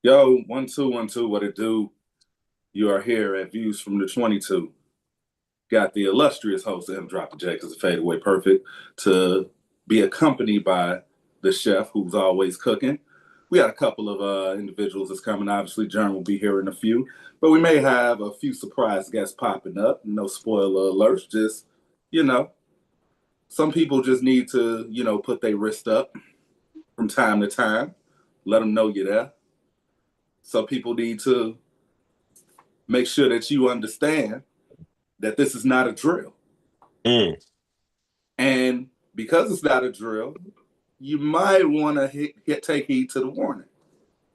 Yo, 1 2 1 2, what it do? You are here at Views from the 22. Got the illustrious host of him drop the J because it fade away perfect to be accompanied by the chef who's always cooking. We got a couple of individuals that's coming. Obviously, Jern will be here in a few, but we may have a few surprise guests popping up. No spoiler alerts. Just you know, some people just need to put their wrist up from time to time. Let them know you're there. Some people need to make sure that you understand that this is not a drill. Mm, And because it's not a drill, you might want to take heed to the warning.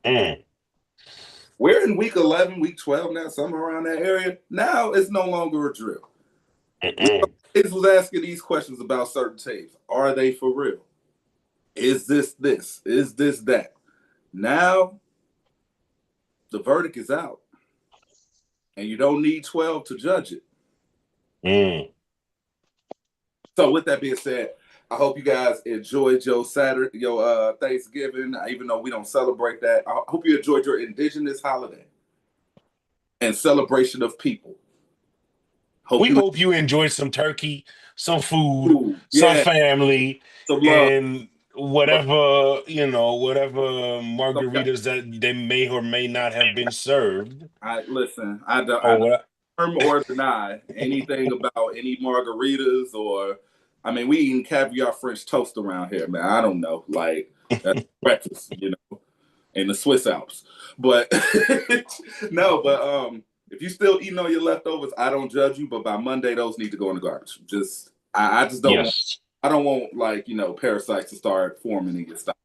mm, We're in week 11, week 12 now, somewhere around that area. Now it's no longer a drill. We mm, was asking these questions about certain teams. Are they for real? Is this? Is this that? Now the verdict is out, and you don't need 12 to judge it. mm. So with that being said, I hope you guys enjoyed your Saturday, your Thanksgiving. Even though we don't celebrate that, I hope you enjoyed your Indigenous holiday and celebration of people. Hope We you hope you enjoyed some turkey, some food, enjoyed, some yeah, family, some love. and Some, whatever some, margaritas that they may or may not have been served. I listen. I Or don't what? confirm or deny anything about any margaritas or. I mean, we eating caviar French toast around here, man. I don't know, like that's breakfast, in the Swiss Alps. But no, but if you still eating on your leftovers, I don't judge you. But by Monday, those need to go in the garbage. I just don't want. Yes, I don't want like parasites to start forming in your stomach.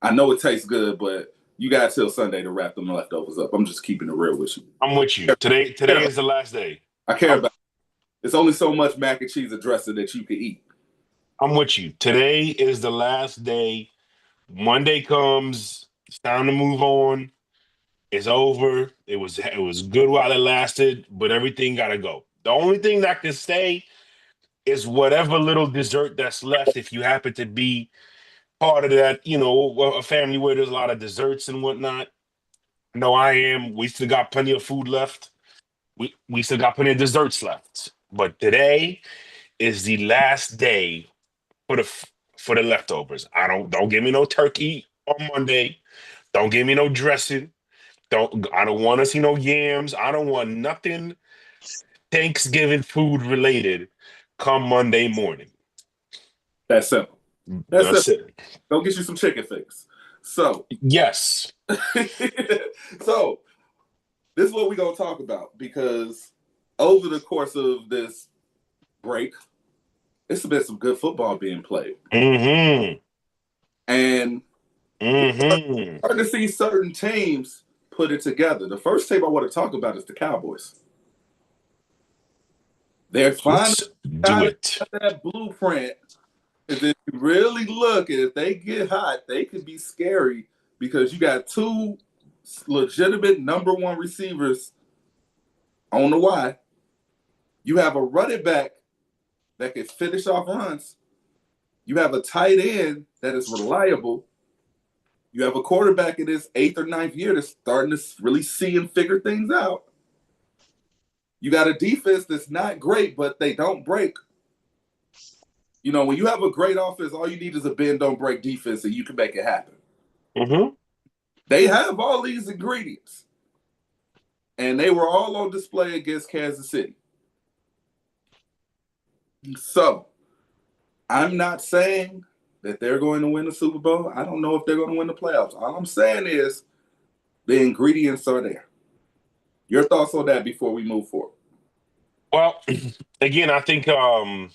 I know it tastes good, but you got till Sunday to wrap them leftovers up. I'm just keeping it real with you. I'm with you. I care Today about. is the last day. I care I'm about. It's only so much mac and cheese and dressing that you can eat. I'm with you. Today is the last day. Monday comes. It's time to move on. It's over. It was good while it lasted, but everything gotta go. The only thing that can stay is whatever little dessert that's left. If you happen to be part of that, a family where there's a lot of desserts and whatnot. No, I am. We still got plenty of food left. We still got plenty of desserts left. But today is the last day for the leftovers. Don't give me no turkey on Monday. Don't give me no dressing. I don't want to see no yams. I don't want nothing Thanksgiving food related come Monday morning. That's simple. That's That's simple. it. Go get you some chicken fingers. So, Yes. so this is what we're gonna talk about because over the course of this break, it's been some good football being played, Mm-hmm. and Mm-hmm. starting to see certain teams put it together. The first team I want to talk about is the Cowboys. They're finally Let's do kind of it. got that blueprint. And if you really look, and if they get hot, they could be scary because you got two legitimate number one receivers on the Y. You have a running back that can finish off runs. You have a tight end that is reliable. You have a quarterback in his eighth or ninth year that's starting to really see and figure things out. You got a defense that's not great, but they don't break. When you have a great offense, all you need is a bend don't break defense, and you can make it happen. Mm-hmm. They have all these ingredients, and they were all on display against Kansas City. So I'm not saying that they're going to win the Super Bowl. I don't know if they're going to win the playoffs. All I'm saying is the ingredients are there. Your thoughts on that before we move forward? Well, again, I think I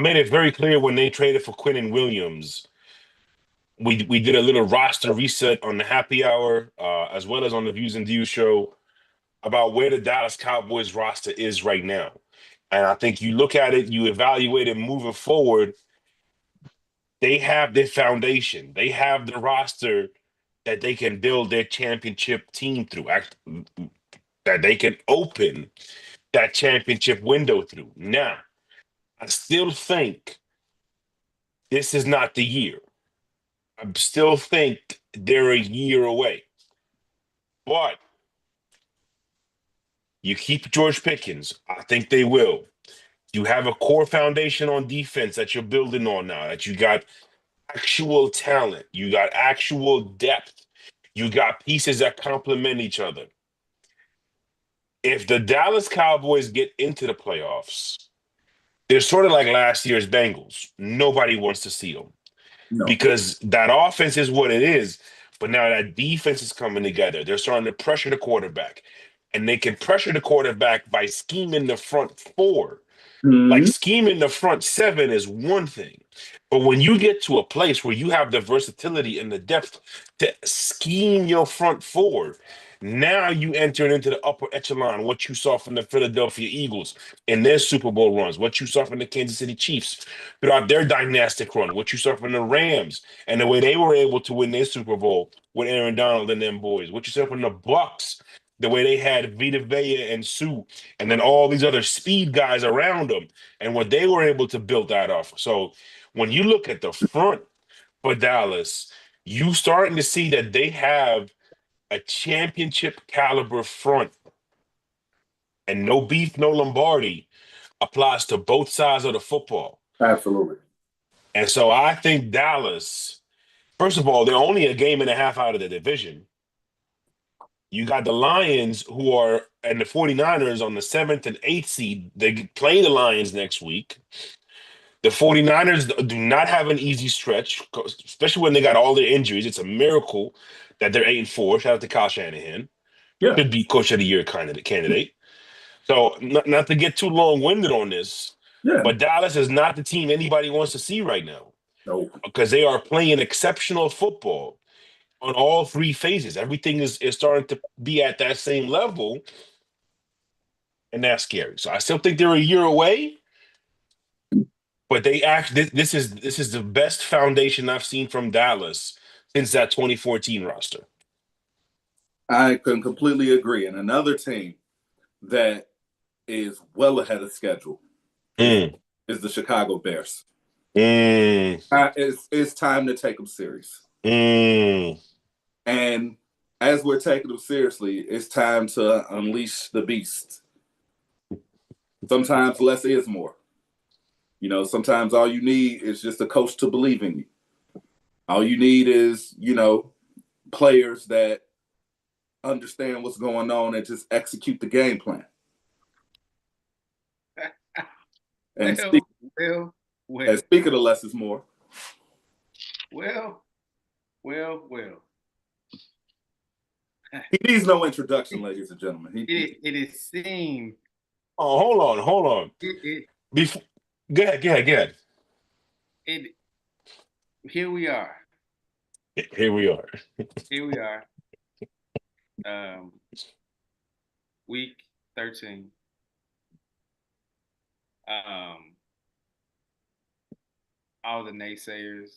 made it very clear when they traded for Quinn and Williams. We did a little roster reset on the happy hour, as well as on the Views and Views show about where the Dallas Cowboys roster is right now. And I think you look at it, you evaluate it moving forward, they have their foundation. They have the roster that they can build their championship team through, that they can open that championship window through. Now, I still think this is not the year. I still think they're a year away. But you keep George Pickens. I think they will. You have a core foundation on defense that you're building on now, that you got actual talent, you got actual depth, you got pieces that complement each other. If the Dallas Cowboys get into the playoffs, they're sort of like last year's Bengals. Nobody wants to see them No. because that offense is what it is. But now that defense is coming together. They're starting to pressure the quarterback. And they can pressure the quarterback by scheming the front four. Like Mhm. scheming the front seven is one thing. But when you get to a place where you have the versatility and the depth to scheme your front four, now you enter into the upper echelon, what you saw from the Philadelphia Eagles in their Super Bowl runs, what you saw from the Kansas City Chiefs throughout their dynastic run, what you saw from the Rams and the way they were able to win their Super Bowl with Aaron Donald and them boys, what you saw from the Bucks, the way they had Vita Vea and Sue, and then all these other speed guys around them, and what they were able to build that off. So when you look at the front for Dallas, you starting to see that they have a championship caliber front, and no beef, no Lombardi applies to both sides of the football. Absolutely. And so I think Dallas, first of all, they're only a game and a half out of the division. You got the Lions who are and the 49ers on the 7th and 8th seed. They play the Lions next week. The 49ers do not have an easy stretch, especially when they got all their injuries. It's a miracle that they're 8-4. Shout out to Kyle Shanahan. Yeah. Should be coach of the year kind of the candidate. So not to get too long-winded on this, Yeah. but Dallas is not the team anybody wants to see right now No. because they are playing exceptional football on all three phases. Everything is starting to be at that same level, and that's scary. So I still think they're a year away, but they actually this is the best foundation I've seen from Dallas since that 2014 roster. I can completely agree. And another team that is well ahead of schedule is Mm, is the Chicago Bears. mm, It's time to take them serious. mm. And as we're taking them seriously, it's time to unleash the beast. Sometimes less is more. Sometimes all you need is just a coach to believe in you. All you need is, players that understand what's going on and just execute the game plan. And Well, speak, well, and speaking of less is more. well, well. He needs no introduction, ladies and gentlemen. It is seemed Oh, hold on. it Before, go ahead. it here we are. Here we are. Here we are. Um, week 13. Um, all the naysayers,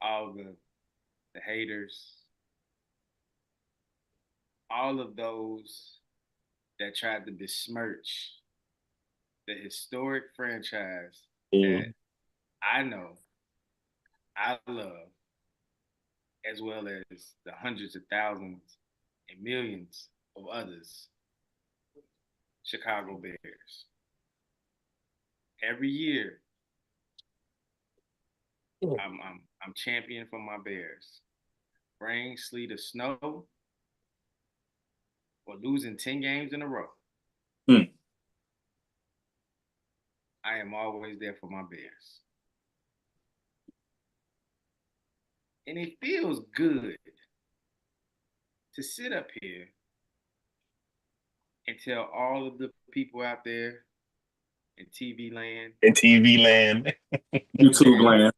all the haters, all of those that tried to besmirch the historic franchise that Mm, I know, I love, as well as the hundreds of thousands and millions of others, Chicago Bears. Every year, I'm champion for my Bears. Rain, sleet, or snow, or losing 10 games in a row. Hmm. I am always there for my Bears. And it feels good to sit up here and tell all of the people out there in TV land, in TV land. YouTube land.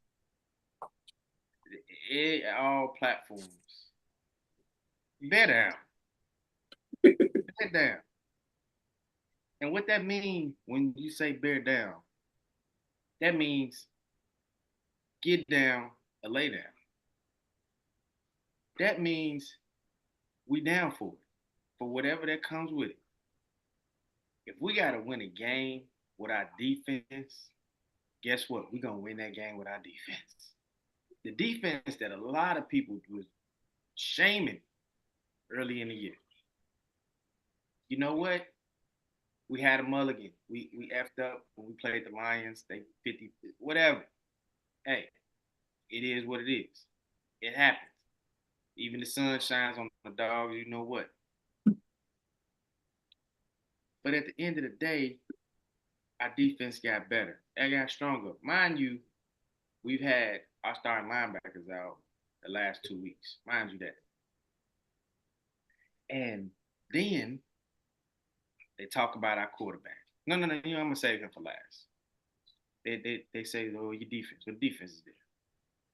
all platforms, bear down, bear down. And what that means when you say bear down, that means get down or lay down. That means we down for whatever that comes with it. If we got to win a game with our defense, guess what? We're going to win that game with our defense. The defense that a lot of people was shaming early in the year. You know what? We had a mulligan. We effed up when we played the Lions. They 50, whatever. Hey, it is what it is. It happens. Even the sun shines on the dogs. You know what? But at the end of the day, our defense got better. It got stronger. Mind you, we've had our starting linebackers out the last 2 weeks. Mind you that. And then they talk about our quarterback. No. I'm gonna save him for last. They say, oh, your defense. But defense is there.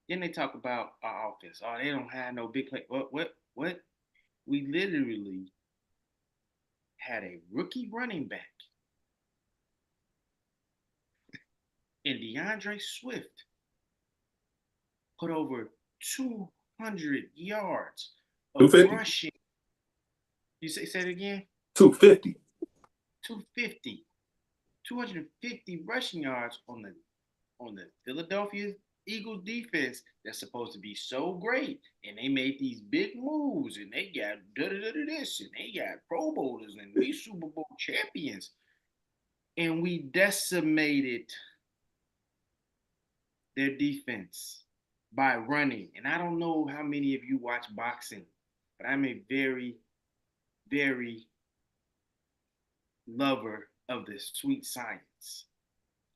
Then they talk about our offense. Oh, they don't have no big play. What? We literally had a rookie running back in DeAndre Swift put over 200 yards of 250. rushing. You say it again? 250. 250. 250 rushing yards on the Philadelphia Eagles defense that's supposed to be so great. And they made these big moves and they got this and they got Pro Bowlers and we Super Bowl champions. And we decimated their defense by running. And I don't know how many of you watch boxing, but I'm a very, very lover of the sweet science.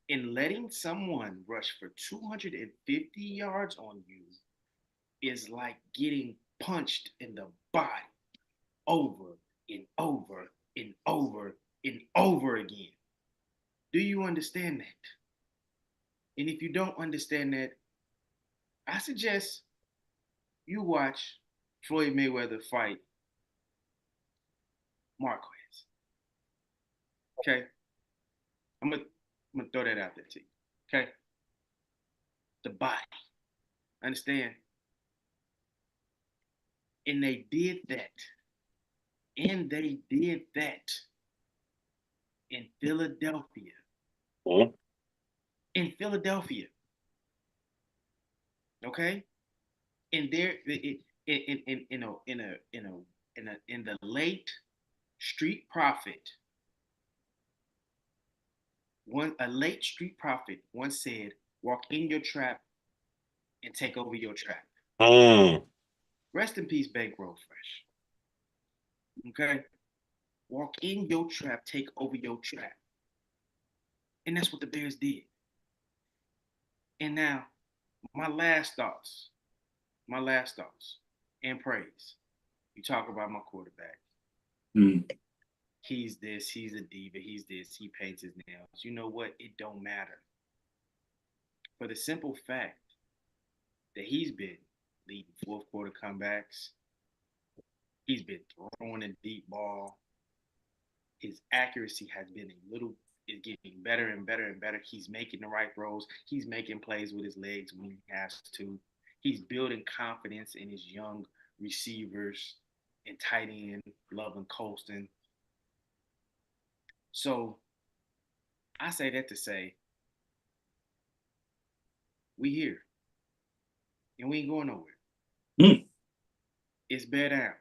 In letting someone rush for 250 yards on you is like getting punched in the body over and over and over and over again. Do you understand that? And if you don't understand that, I suggest you watch Floyd Mayweather fight Marquez. Okay? I'm gonna throw that out there to you. Okay? The body. Understand? And they did that. And they did that in Philadelphia. Mm-hmm. In Philadelphia. Okay? And there in the late Street Prophet. A late street prophet once said, walk in your trap and take over your trap. Rest in peace, Bankroll Fresh. Okay? Walk in your trap, take over your trap. And that's what the Bears did. And now, my last thoughts and praise. You talk about my quarterback. He's this, he's a diva, he's this, he paints his nails. You know what? It don't matter. For the simple fact that he's been leading fourth quarter comebacks, he's been throwing a deep ball. His accuracy is getting better and better and better. He's making the right throws. He's making plays with his legs when he has to. He's building confidence in his young receivers and tight end, Love and Colston. So I say that to say, we here. And we ain't going nowhere. It's bear down.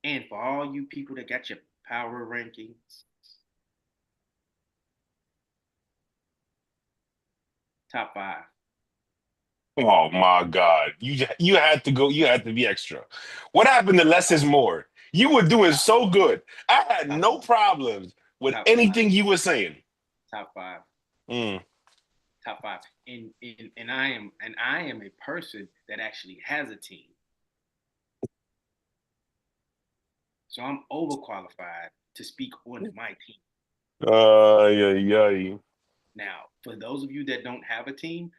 And for all you people that got your power rankings, top 5. Oh my God! You had to go. You had to be extra. What happened to less is more? You were doing so good. I had no problems with anything you were saying. Top 5. Top 5. And I am a person that actually has a team. So I'm overqualified to speak on my team. Yeah. Now, for those of you that don't have a team,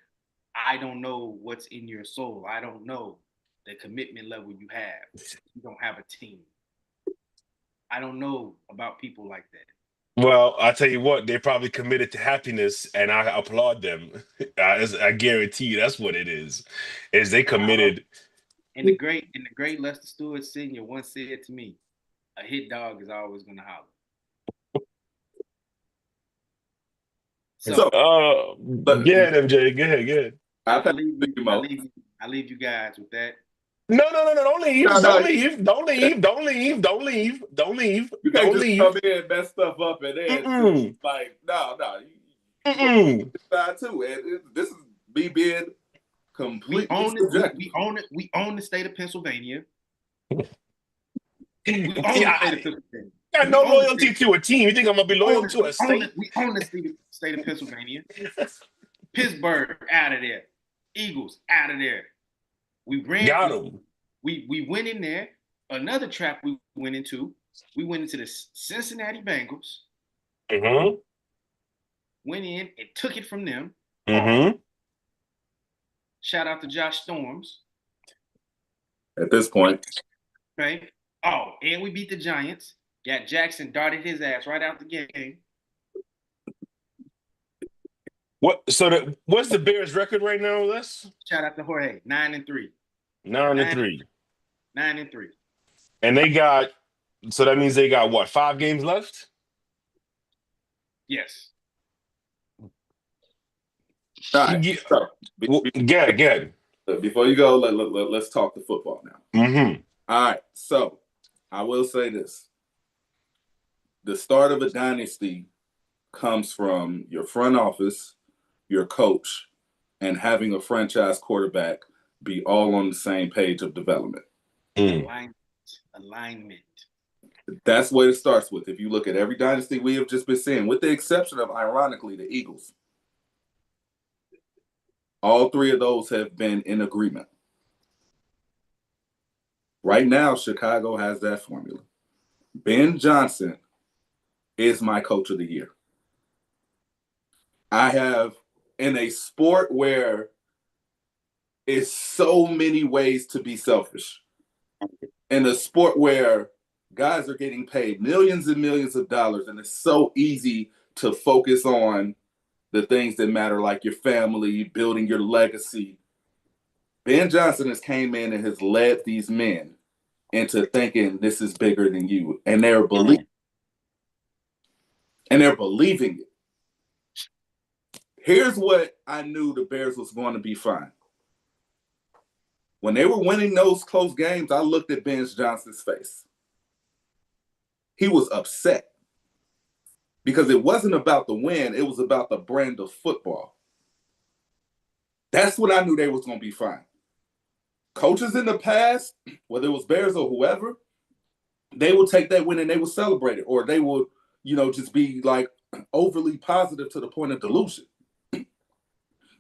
I don't know what's in your soul. I don't know the commitment level you have. You don't have a team. I don't know about people like that. Well, I tell you what, they're probably committed to happiness, and I applaud them. I guarantee you, that's what it is. Is they committed? And the great Lester Stewart Sr. once said to me, "A hit dog is always going to holler." Go ahead, MJ. Go ahead. I leave you guys with that. No, no, no, no! Don't leave! No, Don't no, leave! Don't leave! Don't leave! Don't leave! Don't leave! you can't Don't just leave! come in and mess stuff up and then just Mm-mm. like, no, no. You gonna Mm-mm. decide too. And this is me being We completely own it. subjective. We own it. We own the state of Pennsylvania. We Yeah, own the state of I Pennsylvania. got We no own the loyalty state. to a team. You think I'm gonna be We own loyal it. to We a own it. state? We own the state of Pennsylvania. Pittsburgh out of there. Eagles out of there. We ran. Got him. We went in there. Another trap we went into. We went into the Cincinnati Bengals. Mm-hmm. Went in and took it from them. Mm-hmm. Shout out to Josh Storms. At this point, Okay. Oh, and we beat the Giants. Got Jackson darted his ass right out the game. What? So what's the Bears' record right now? Les? Shout out to Jorge. 9-3. 9-3, 9-3. and they got. So that means they got what? 5 games left. Yes. all right. Yeah. So Good. before you go, let's talk the football now. Mm-hmm. All right. So I will say this: the start of a dynasty comes from your front office, your coach, and having a franchise quarterback be all on the same page of development. Alignment. That's what it starts with. If you look at every dynasty we have just been seeing, with the exception of, ironically, the Eagles, all 3 of those have been in agreement. Right now, Chicago has that formula. Ben Johnson is my coach of the year. I have, in a sport where it's so many ways to be selfish, in a sport where guys are getting paid millions and millions of dollars, and it's so easy to focus on the things that matter, like your family, building your legacy. Ben Johnson has came in and has led these men into thinking this is bigger than you, and they're believing it. Here's what I knew the Bears was going to be fine. When they were winning those close games, I looked at Ben Johnson's face. He was upset because it wasn't about the win. It was about the brand of football. That's what I knew they was going to be fine. Coaches in the past, whether it was Bears or whoever, they would take that win and they would celebrate it, or they would, just be like overly positive to the point of delusion.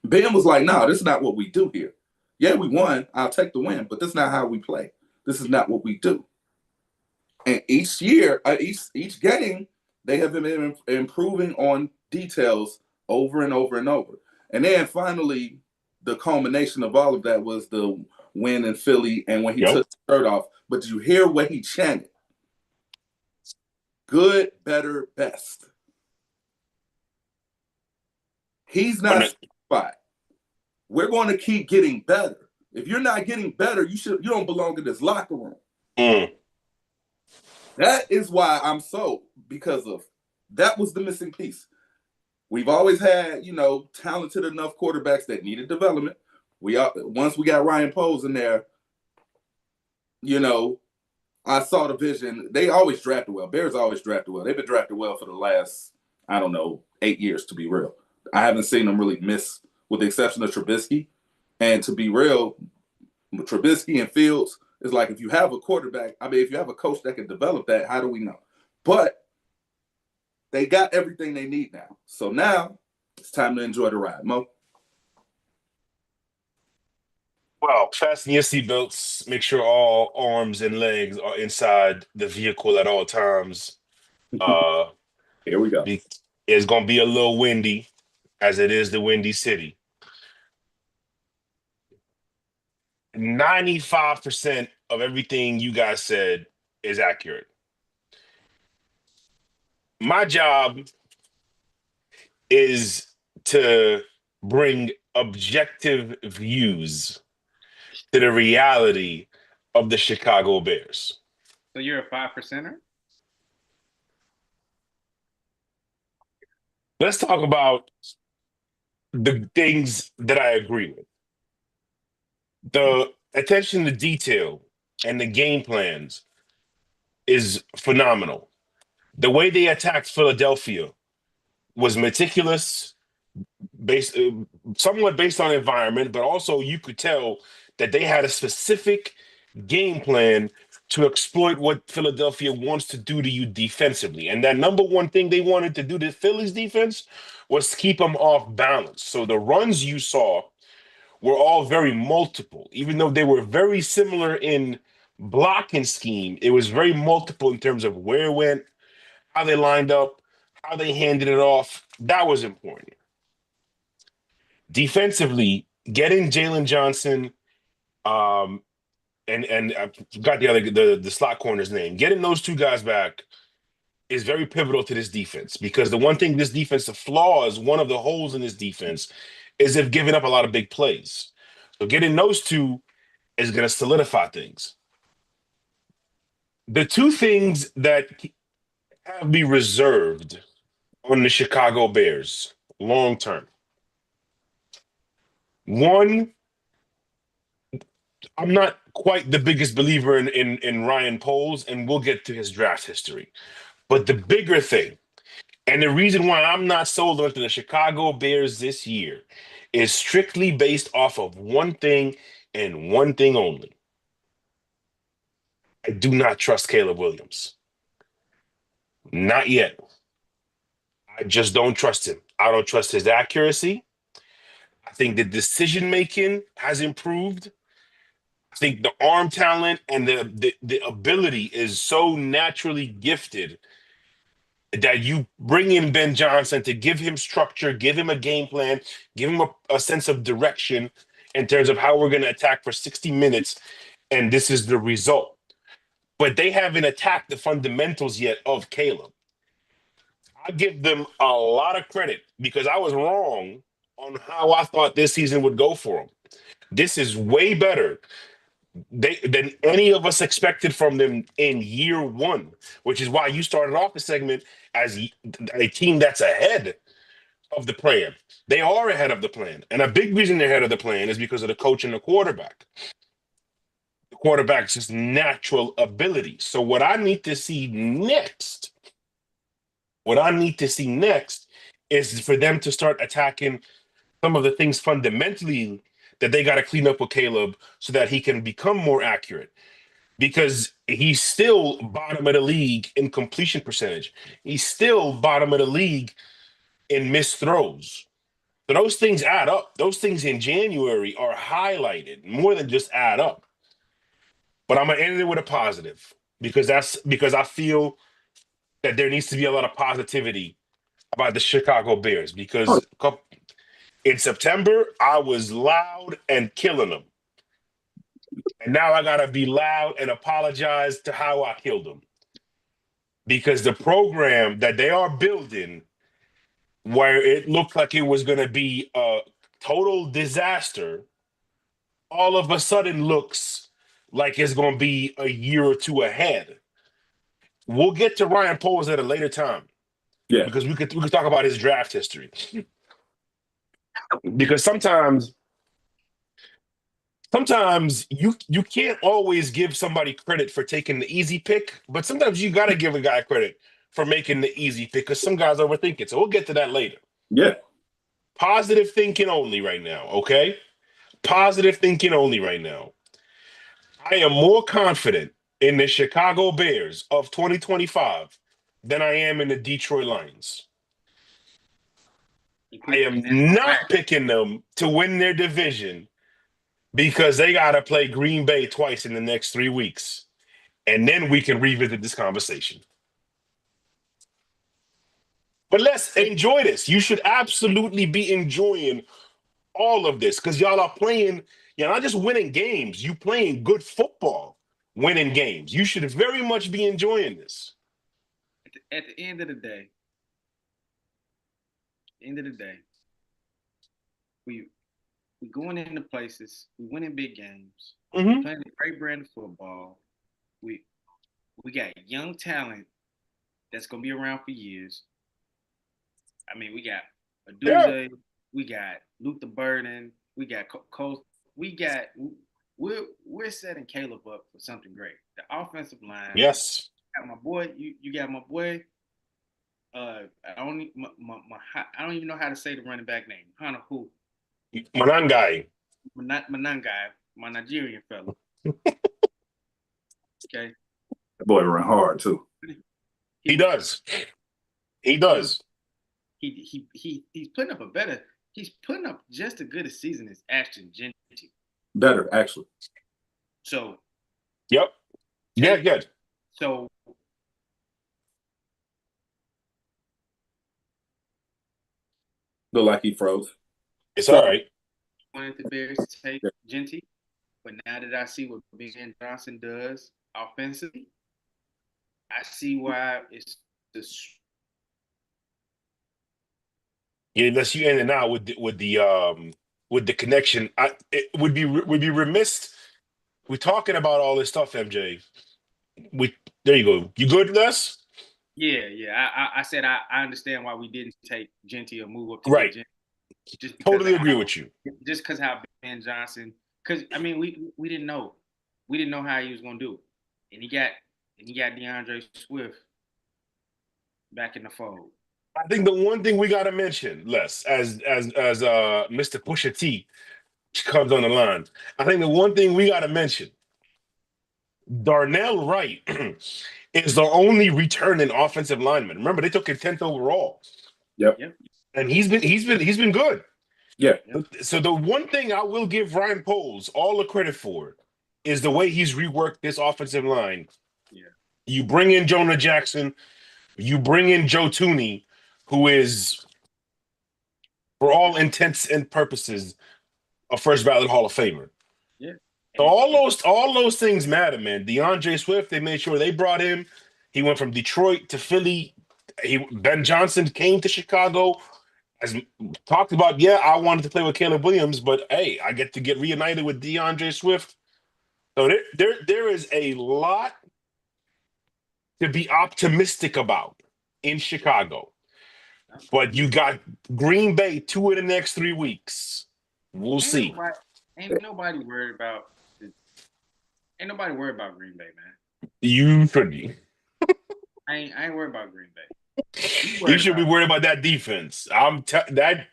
Ben was like, no, this is not what we do here. Yeah, we won. I'll take the win, but this is not how we play. This is not what we do. And each year, each game, they have been improving on details over and over and over. And then finally, the culmination of all of that was the win in Philly and when he took the shirt off. But did you hear what he chanted? Good, better, best. He's not satisfied. We're going to keep getting better. If you're not getting better, you don't belong in this locker room. That is why I'm because of that was the missing piece. We've always had, talented enough quarterbacks that needed development. Once we got Ryan Poles in there, I saw the vision. They always drafted well. Bears always drafted well. They've been drafted well for the last, 8 years, to be real. I haven't seen them really miss, with the exception of Trubisky. And to be real, Trubisky and Fields is like, if you have a quarterback, if you have a coach that can develop that, how do we know? But they got everything they need now. So now it's time to enjoy the ride. Mo? Well, fasten your seatbelts. Make sure all arms and legs are inside the vehicle at all times. Here we go. It's going to be a little windy, as it is the Windy City. 95% of everything you guys said is accurate. My job is to bring objective views to the reality of the Chicago Bears. So you're a 5%er? Let's talk about the things that I agree with. The attention to detail and the game plans is phenomenal. The way they attacked Philadelphia was meticulous, based somewhat based on environment, but also you could tell that they had a specific game plan to exploit what Philadelphia wants to do to you defensively. And that number one thing they wanted to do to Philly's defense was keep them off balance. So the runs you saw were all very multiple, even though they were very similar in blocking scheme. It was very multiple in terms of where it went, how they lined up, how they handed it off. That was important. Defensively, getting Jalen Johnson, um, and I forgot the slot corner's name. Getting those two guys back is very pivotal to this defense, because the one thing this defensive flaws, one of the holes in this defense, is they've given up a lot of big plays. So getting those two is going to solidify things. The two things that have me reserved on the Chicago Bears long term. One, I'm not quite the biggest believer in Ryan Poles, and we'll get to his draft history. But the bigger thing, and the reason why I'm not sold onto the Chicago Bears this year, is strictly based off of one thing and one thing only. I do not trust Caleb Williams. Not yet. I just don't trust him. I don't trust his accuracy. I think the decision making has improved. I think the arm talent and the ability is so naturally gifted that you bring in Ben Johnson to give him structure, give him a game plan, give him a sense of direction in terms of how we're going to attack for 60 minutes, and this is the result. But they haven't attacked the fundamentals yet of Caleb. I give them a lot of credit because I was wrong on how I thought this season would go for them. This is way better than any of us expected from them in year one, which is why you started off the segment as a team that's ahead of the plan. They are ahead of the plan. And a big reason they're ahead of the plan is because of the coach and the quarterback. The quarterback's just natural ability. So what I need to see next is for them to start attacking some of the things fundamentally that they got to clean up with Caleb so that he can become more accurate, because he's still bottom of the league in completion percentage. He's still bottom of the league in missed throws. So those things add up. Those things in January are highlighted more than just add up. But I'm going to end it with a positive because I feel that there needs to be a lot of positivity about the Chicago Bears, because in September, I was loud and killing them. And now I got to be loud and apologize to how I killed them. Because the program that they are building, where it looked like it was going to be a total disaster, all of a sudden looks like it's going to be a year or two ahead. We'll get to Ryan Poles at a later time. Yeah. Because we could talk about his draft history. Because sometimes you can't always give somebody credit for taking the easy pick, but sometimes you got to give a guy credit for making the easy pick, because some guys overthink it. So we'll get to that later. Yeah. Positive thinking only right now, okay? Positive thinking only right now. I am more confident in the Chicago Bears of 2025 than I am in the Detroit Lions. I am not picking them to win their division because they got to play Green Bay twice in the next 3 weeks. And then we can revisit this conversation. But let's enjoy this. You should absolutely be enjoying all of this, because y'all are playing, you're not just winning games, you playing good football, winning games. You should very much be enjoying this. At the end of the day, we going into places, we winning big games, Mm-hmm. playing a great brand of football. We got young talent that's gonna be around for years. I mean, we got we got Luther Burden, we got Cole, we're we're setting Caleb up for something great. The offensive line. Yes. Got my boy. You got my boy. I don't even know how to say the running back name. Hana who? Manangai. Manangai, my Nigerian fella. Okay. That boy run hard too. He does. He does. He's putting up he's putting up just as good a season as Ashton Genty. Better, actually. So. Yep. Yeah, good. So. Look like he froze. It's all right. I wanted the Bears to take Genty, but now that I see what Ben Johnson does offensively, I see why it's this. Yeah, unless you in and out with the connection, it would be remiss. We're talking about all this stuff, MJ. There you go. You good with us? Yeah. I said I understand why we didn't take Genty or move up to right. Genty. Just totally agree with you. Just because how Ben Johnson, because I mean we didn't know how he was gonna do, and he got DeAndre Swift back in the fold. I think the one thing we got to mention, Les, as Mr. Pusha T comes on the line, I think the one thing we got to mention, Darnell Wright is the only returning offensive lineman. Remember, they took him 10th overall. Yep. And he's been good. Yeah. So the one thing I will give Ryan Poles all the credit for is the way he's reworked this offensive line. Yeah. You bring in Jonah Jackson, you bring in Joe Thuney, who is, for all intents and purposes, a first ballot Hall of Famer. Yeah. So all those things matter, man. DeAndre Swift, they made sure they brought him. He went from Detroit to Philly. Ben Johnson came to Chicago. As talked about, I wanted to play with Caleb Williams, but hey, I get to get reunited with DeAndre Swift. So there is a lot to be optimistic about in Chicago. But you got Green Bay 2 of the next 3 weeks. We'll see. Ain't nobody worried about Green Bay, man. You should be. I ain't worried about Green Bay. You should be worried about that defense. That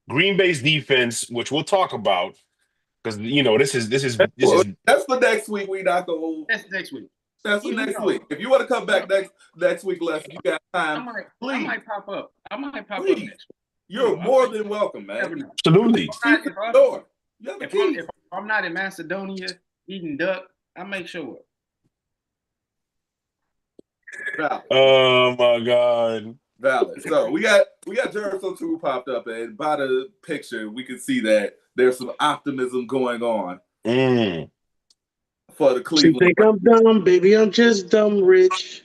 Green Bay's defense, which we'll talk about, because this is that's for next week. We not gonna. That's next week. That's for next week. If you want to come back next week, Les, you got time. I might pop up. Next week. You're more than welcome, man. Absolutely. If I'm not in Macedonia eating duck, I make sure. Valid. Oh my God. Valid. So we got Jericho 2 popped up, and by the picture, we can see that there's some optimism going on for the Cleveland. You think I'm dumb, baby? I'm just dumb rich.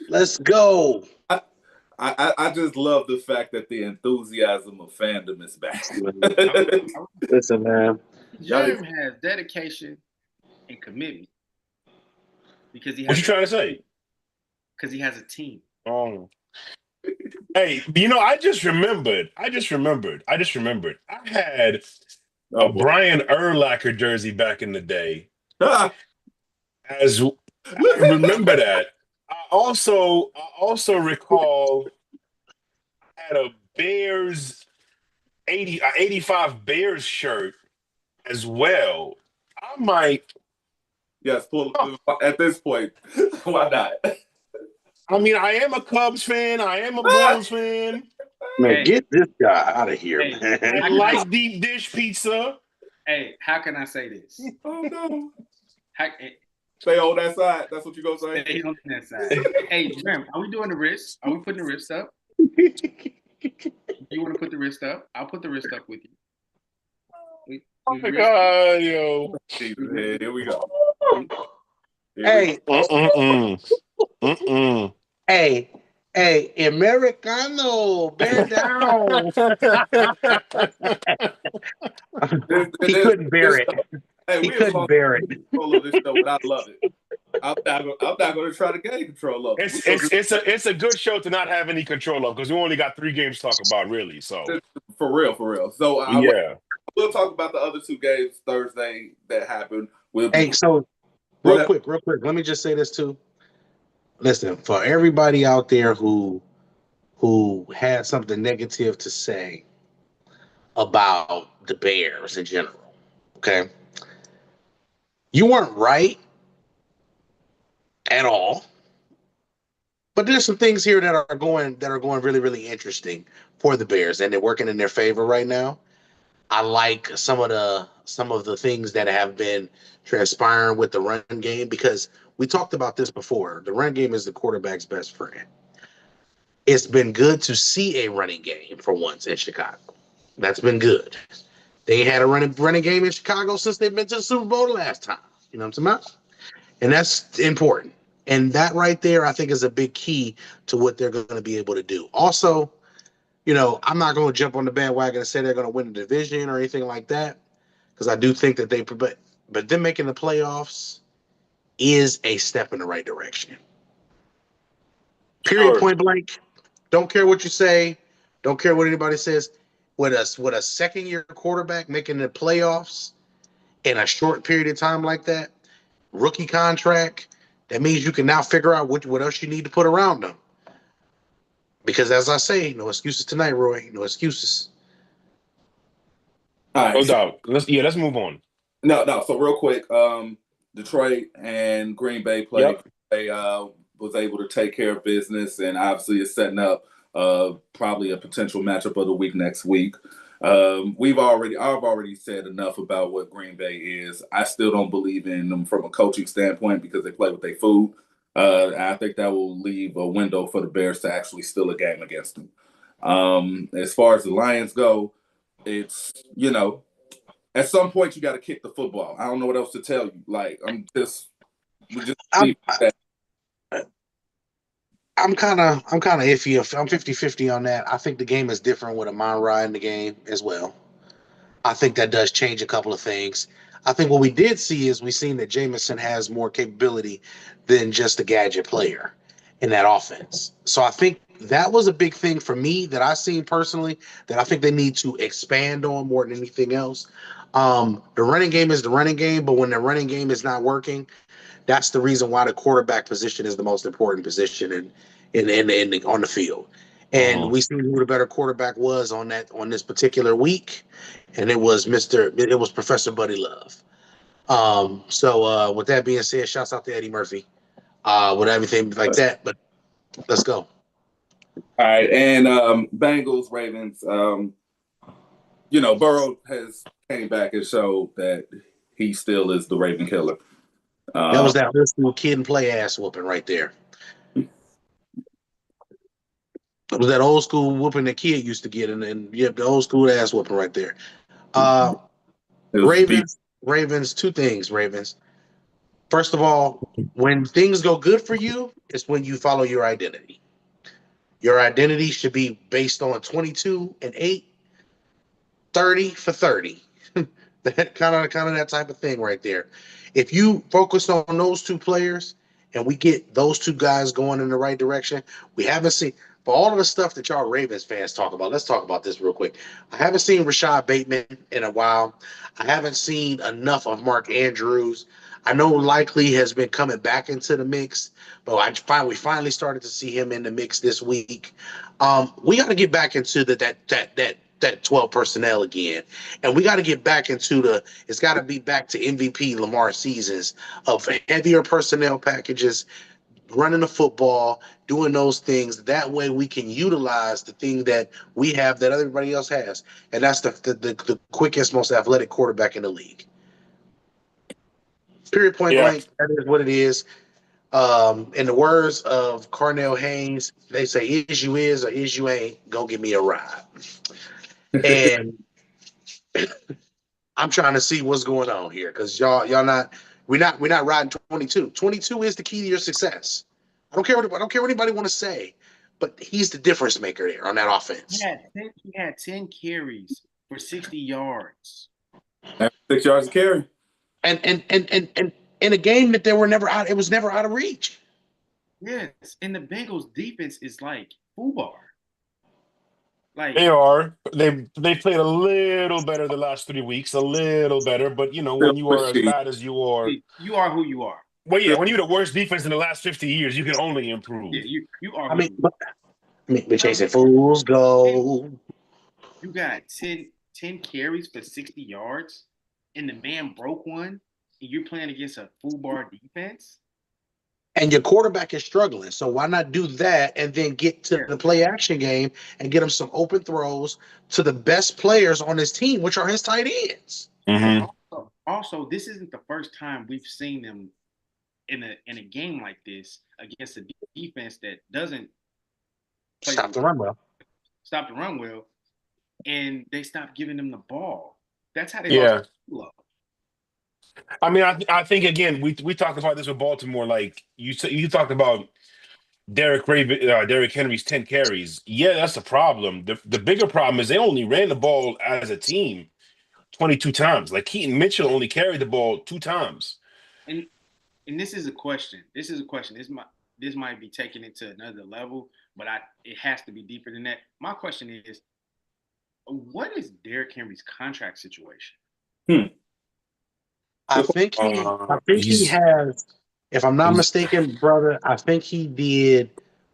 Let's go. I just love the fact that the enthusiasm of fandom is back. Listen, man. Jerm has dedication and commitment because he has. What you trying to say? Because he has a team. Oh. Hey, I just remembered. I had a Brian Urlacher jersey back in the day. As I remember that. I also recall I had a Bears 85 Bears shirt as well. I might. Yes, at this point, why not? I mean, I am a Cubs fan. I am a Bulls fan. Man, get this guy out of here, man. I like deep dish pizza. Hey, how can I say this? Oh no. Stay on that side. That's what you're going to say? Stay on that side. Hey, Jerm, are we doing the wrist? Are we putting the wrist up? You want to put the wrist up? I'll put the wrist up with you. Oh my God, yo. Here we go. Hey. Hey, Americano, bear down. He couldn't bear it. Hey, he couldn't bear it. Control of this show, but I love it. I'm not going to try to gain control of it. It's a good show to not have any control of because we only got 3 games to talk about, really. So for real. So we'll talk about the other two games Thursday that happened. We'll be Hey, so real quick, let me just say this too. Listen, for everybody out there who had something negative to say about the Bears in general, okay? You weren't right at all. But there's some things here that are going really, really interesting for the Bears, and they're working in their favor right now. I like some of the things that have been transpiring with the run game because we talked about this before. The run game is the quarterback's best friend. It's been good to see a running game for once in Chicago. That's been good. They had a running game in Chicago since they've been to the Super Bowl the last time. You know what I'm talking about? And that's important. And that right there, I think, is a big key to what they're going to be able to do. Also, I'm not going to jump on the bandwagon and say they're going to win the division or anything like that, because I do think that but them making the playoffs is a step in the right direction. Period. Sure. Point blank. Don't care what you say. Don't care what anybody says. With a second-year quarterback making the playoffs in a short period of time like that, rookie contract, that means you can now figure out what else you need to put around them. Because as I say, no excuses tonight, Roy. No excuses. All right. No doubt. Let's move on. No. So real quick, Detroit and Green Bay played. Yep. They was able to take care of business, and obviously is setting up probably a potential matchup of the week next week. I've already said enough about what Green Bay is. I still don't believe in them from a coaching standpoint because they play with their food. I think that will leave a window for the Bears to actually steal a game against them. As far as the Lions go, it's, at some point you got to kick the football. I don't know what else to tell you. Like, I'm kind of iffy. I'm 50-50 on that. I think the game is different with Amon Ra in the game as well. I think that does change a couple of things. I think what we did see is we've seen that Jameson has more capability than just a gadget player in that offense. So I think that was a big thing for me that I seen personally that I think they need to expand on more than anything else. The running game is the running game, but when the running game is not working, that's the reason why the quarterback position is the most important position on the field. And we seen who the better quarterback was on this particular week, and it was Professor Buddy Love. So with that being said, shouts out to Eddie Murphy, with everything like that. But let's go. All right, and Bengals, Ravens. Burrow has came back and showed that he still is the Raven killer. That was that old school kid and play ass whooping right there. It was that old school whooping the kid used to get, and the old school ass whooping right there. Ravens, two things, Ravens. First of all, when things go good for you, it's when you follow your identity. Your identity should be based on 22-8, 30 for 30. That kind of that type of thing right there. If you focus on those two players and we get those two guys going in the right direction, we haven't seen for all of the stuff that y'all Ravens fans talk about. Let's talk about this real quick. I haven't seen Rashad Bateman in a while. I haven't seen enough of Mark Andrews. I know Likely has been coming back into the mix, but we finally started to see him in the mix this week. We got to get back into that 12 personnel again. And we got to get back into it's got to be back to MVP Lamar seasons of heavier personnel packages, running the football, doing those things. That way we can utilize the thing that we have that everybody else has. And that's the quickest, most athletic quarterback in the league. Period, point blank. That is what it is. In the words of Carnell Haynes, they say, is you is or is you ain't, go give me a ride. And I'm trying to see what's going on here because y'all not we're not riding 22. 22 is the key to your success. I don't care what anybody want to say, but he's the difference maker there on that offense. He had 10 carries for 60 yards. 6 yards a carry. And in a game that it was never out of reach. Yes, and the Bengals defense is like FUBAR. Like They are. They played a little better the last 3 weeks, a little better. But Still when you are as machine. bad as you are, you are who you are. well, yeah, Still, when you're the worst defense in the last 50 years, you can only Yeah, improve. you are I who mean, you but are. chasing fools go. You got 10 carries for 60 yards, and the man broke one, and you're playing against a full bar defense. And your quarterback is struggling. So why not do that and then get to Yeah. the play action game and get him some open throws to the best players on his team, which are his tight ends? Mm-hmm. Also, this isn't the first time we've seen them in a game like this against a defense that doesn't play Stop the run well. stop the run well, and they stopped giving them the ball. That's how they Yeah. lost. I mean, I think again, we talked about this with Baltimore. Like you talked about Derrick Henry's 10 carries. Yeah, that's the problem. The bigger problem is they only ran the ball as a team 22 times. Like Keaton Mitchell only carried the ball 2 times. And and this is a question. This is a question. This might be taking it to another level, but it has to be deeper than that. My question is, what is Derrick Henry's contract situation? I think he He's has, if I'm not he's mistaken, brother, I think he did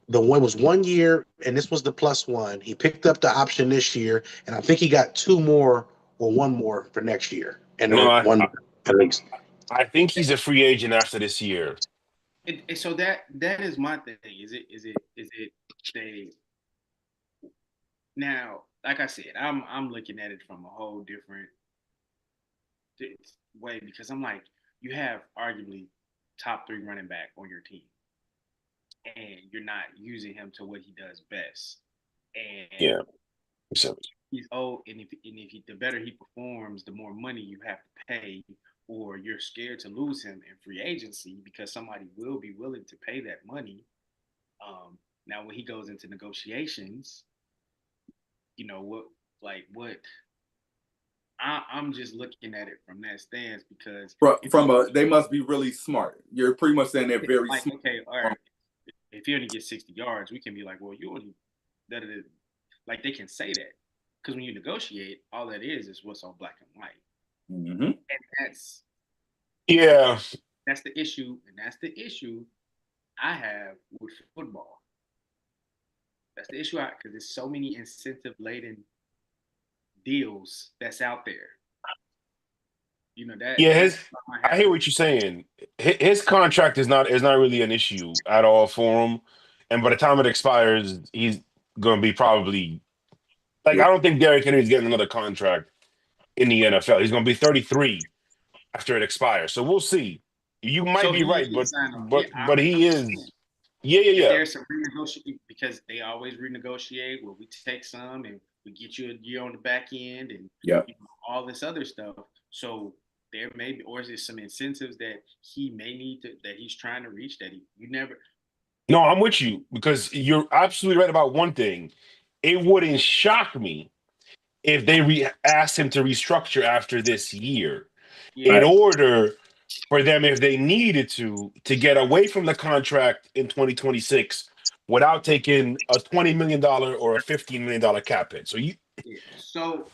the one was 1 year and this was the +1. He picked up the option this year, and I think he got 2 more or 1 more for next year. And no, one at least. I think he's a free agent after this year. So that is my thing. Is it they now? Like I said, I'm looking at it from a whole different way because I'm like, you have arguably top 3 running back on your team, and you're not using him to what he does best. And Yeah. So he's old, and the better he performs, the more money you have to pay, or you're scared to lose him in free agency because somebody will be willing to pay that money. Now, when he goes into negotiations, you know what I'm just looking at it from that stance because they must be really smart. You're pretty much saying they're very like, smart. okay, all right, if he only gets 60 yards, we can be like, well, you only that like they can say that because when you negotiate, all that is what's on black and white, Mm-hmm. and that's yeah. the issue, and that's the issue I have with football. That's the issue because there's so many incentive laden deals that's out there. You know that. Yeah, I hear what you're saying. His contract is not really an issue at all for him, and by the time it expires, he's going to be probably like I don't think Derrick Henry's getting another contract in the NFL. He's going to be 33 after it expires, so we'll see. You might be right, but he is. Yeah. There's some renegotiate because they always renegotiate where we take some and we get you a year on the back end and all this other stuff. So there may be, or is there some incentives that he may need that he's trying to reach that you never. No, I'm with you because you're absolutely right about one thing. It wouldn't shock me if they asked him to restructure after this year in order for them, if they needed to get away from the contract in 2026 without taking a $20 million or a $15 million cap hit. So So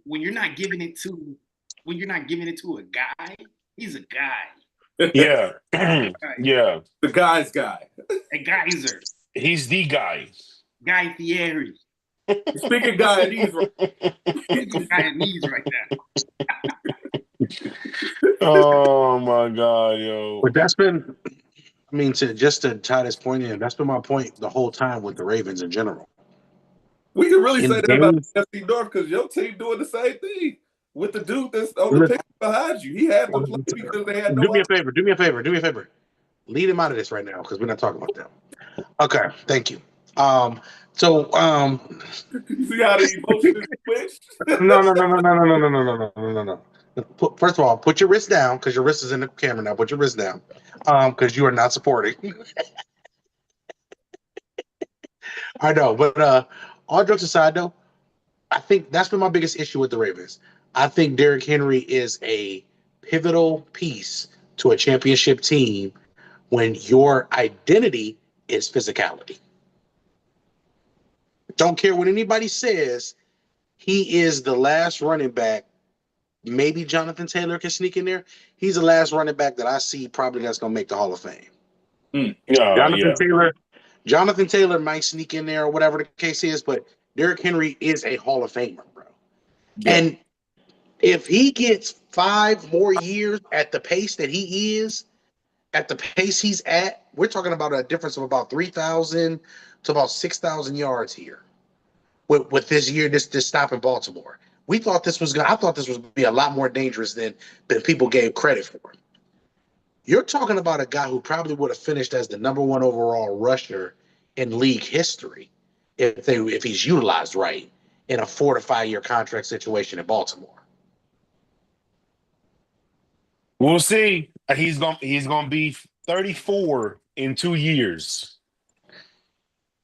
when you're not giving it to a guy, he's a guy. Yeah. Yeah. The guy's guy. A geyser. He's the guy. Guy Fieri. Speaking Guyanese right now. Oh my God, yo. But that's been, I mean, to tie this point in, that's been my point the whole time with the Ravens in general. We can really say that about FC North because your team doing the same thing with the dude that's on the picture behind you. He had to play because they had no. Do me a favor. Lead him out of this right now because we're not talking about them. Okay, thank you. So see how the emotions switch? No. First of all, put your wrist down because your wrist is in the camera now. Put your wrist down because you are not supporting. I know, but all jokes aside, though, I think that's been my biggest issue with the Ravens. I think Derrick Henry is a pivotal piece to a championship team when your identity is physicality. Don't care what anybody says. He is the last running back. Maybe Jonathan Taylor can sneak in there. He's the last running back that I see probably that's going to make the Hall of Fame. Yeah. Jonathan Taylor might sneak in there or whatever the case is, but Derrick Henry is a Hall of Famer, bro. Yeah. And if he gets 5 more years at the pace that he is, at the pace he's at, we're talking about a difference of about 3,000 to about 6,000 yards here with this year, this stop in Baltimore. I thought this was going to be a lot more dangerous than people gave credit for. You're talking about a guy who probably would have finished as the #1 overall rusher in league history if he's utilized right in a 4 to 5 year contract situation in Baltimore. We'll see. He's gonna be 34 in 2 years.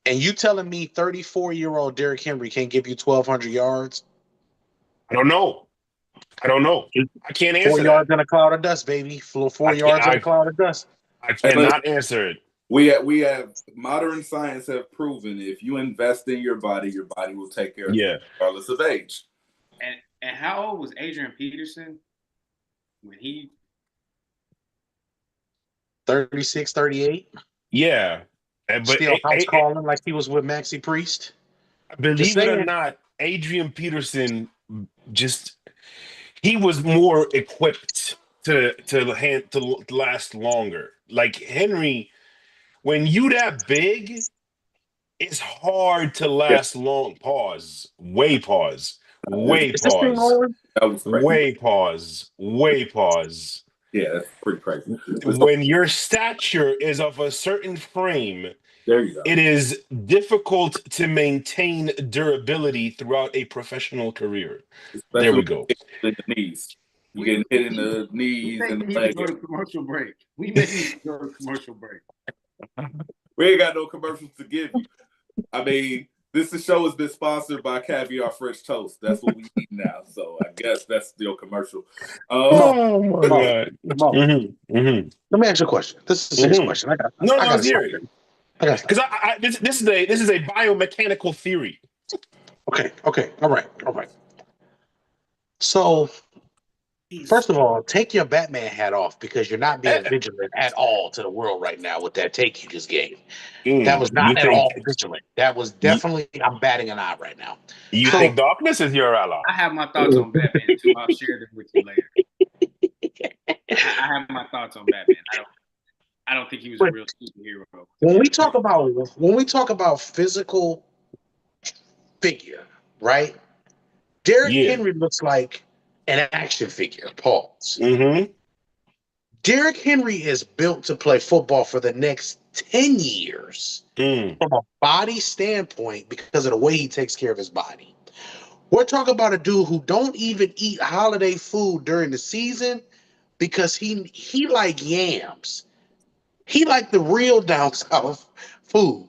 And you telling me 34-year-old Derrick Henry can't give you 1,200 yards? I don't know. I can't answer 4 that. yards in a cloud of dust, baby. 4 yards in a cloud of dust. I cannot answer it. We have modern science have proven if you invest in your body will take care of you regardless of age. And how old was Adrian Peterson when he 36, 38? Yeah. But still house calling like he was with Maxi Priest. Believe it or not, Adrian Peterson he was more equipped to last longer. Like Henry, when you that big, it's hard to last long. Way pause. Yeah, that's pretty crazy. When your stature is of a certain frame, there you go. It is difficult to maintain durability throughout a professional career. Especially there we go. In the knees. You getting hit in the knees and the leg. Go to commercial break. We may need to go to commercial break. We ain't got no commercials to give you. I mean, this show has been sponsored by Caviar Fresh Toast. That's what we eat now. So I guess that's still commercial. Oh my God. Mm-hmm. Mm-hmm. Let me ask you a question. This is a serious question. I got serious. Because this is a biomechanical theory. Okay. All right. So, first of all, take your Batman hat off because you're not being vigilant at all to the world right now with that take you just gave. That was not at all vigilant. That was definitely, I'm batting an eye right now. You think darkness is your ally? I have my thoughts on Batman too. I'll share them with you later. I have my thoughts on Batman. I don't think he was a real superhero. When we talk about physical figure, right? Derrick Henry looks like an action figure. Pause. Mm-hmm. Derrick Henry is built to play football for the next 10 years from a body standpoint because of the way he takes care of his body. We're talking about a dude who don't even eat holiday food during the season because he like yams. He like the real down south food.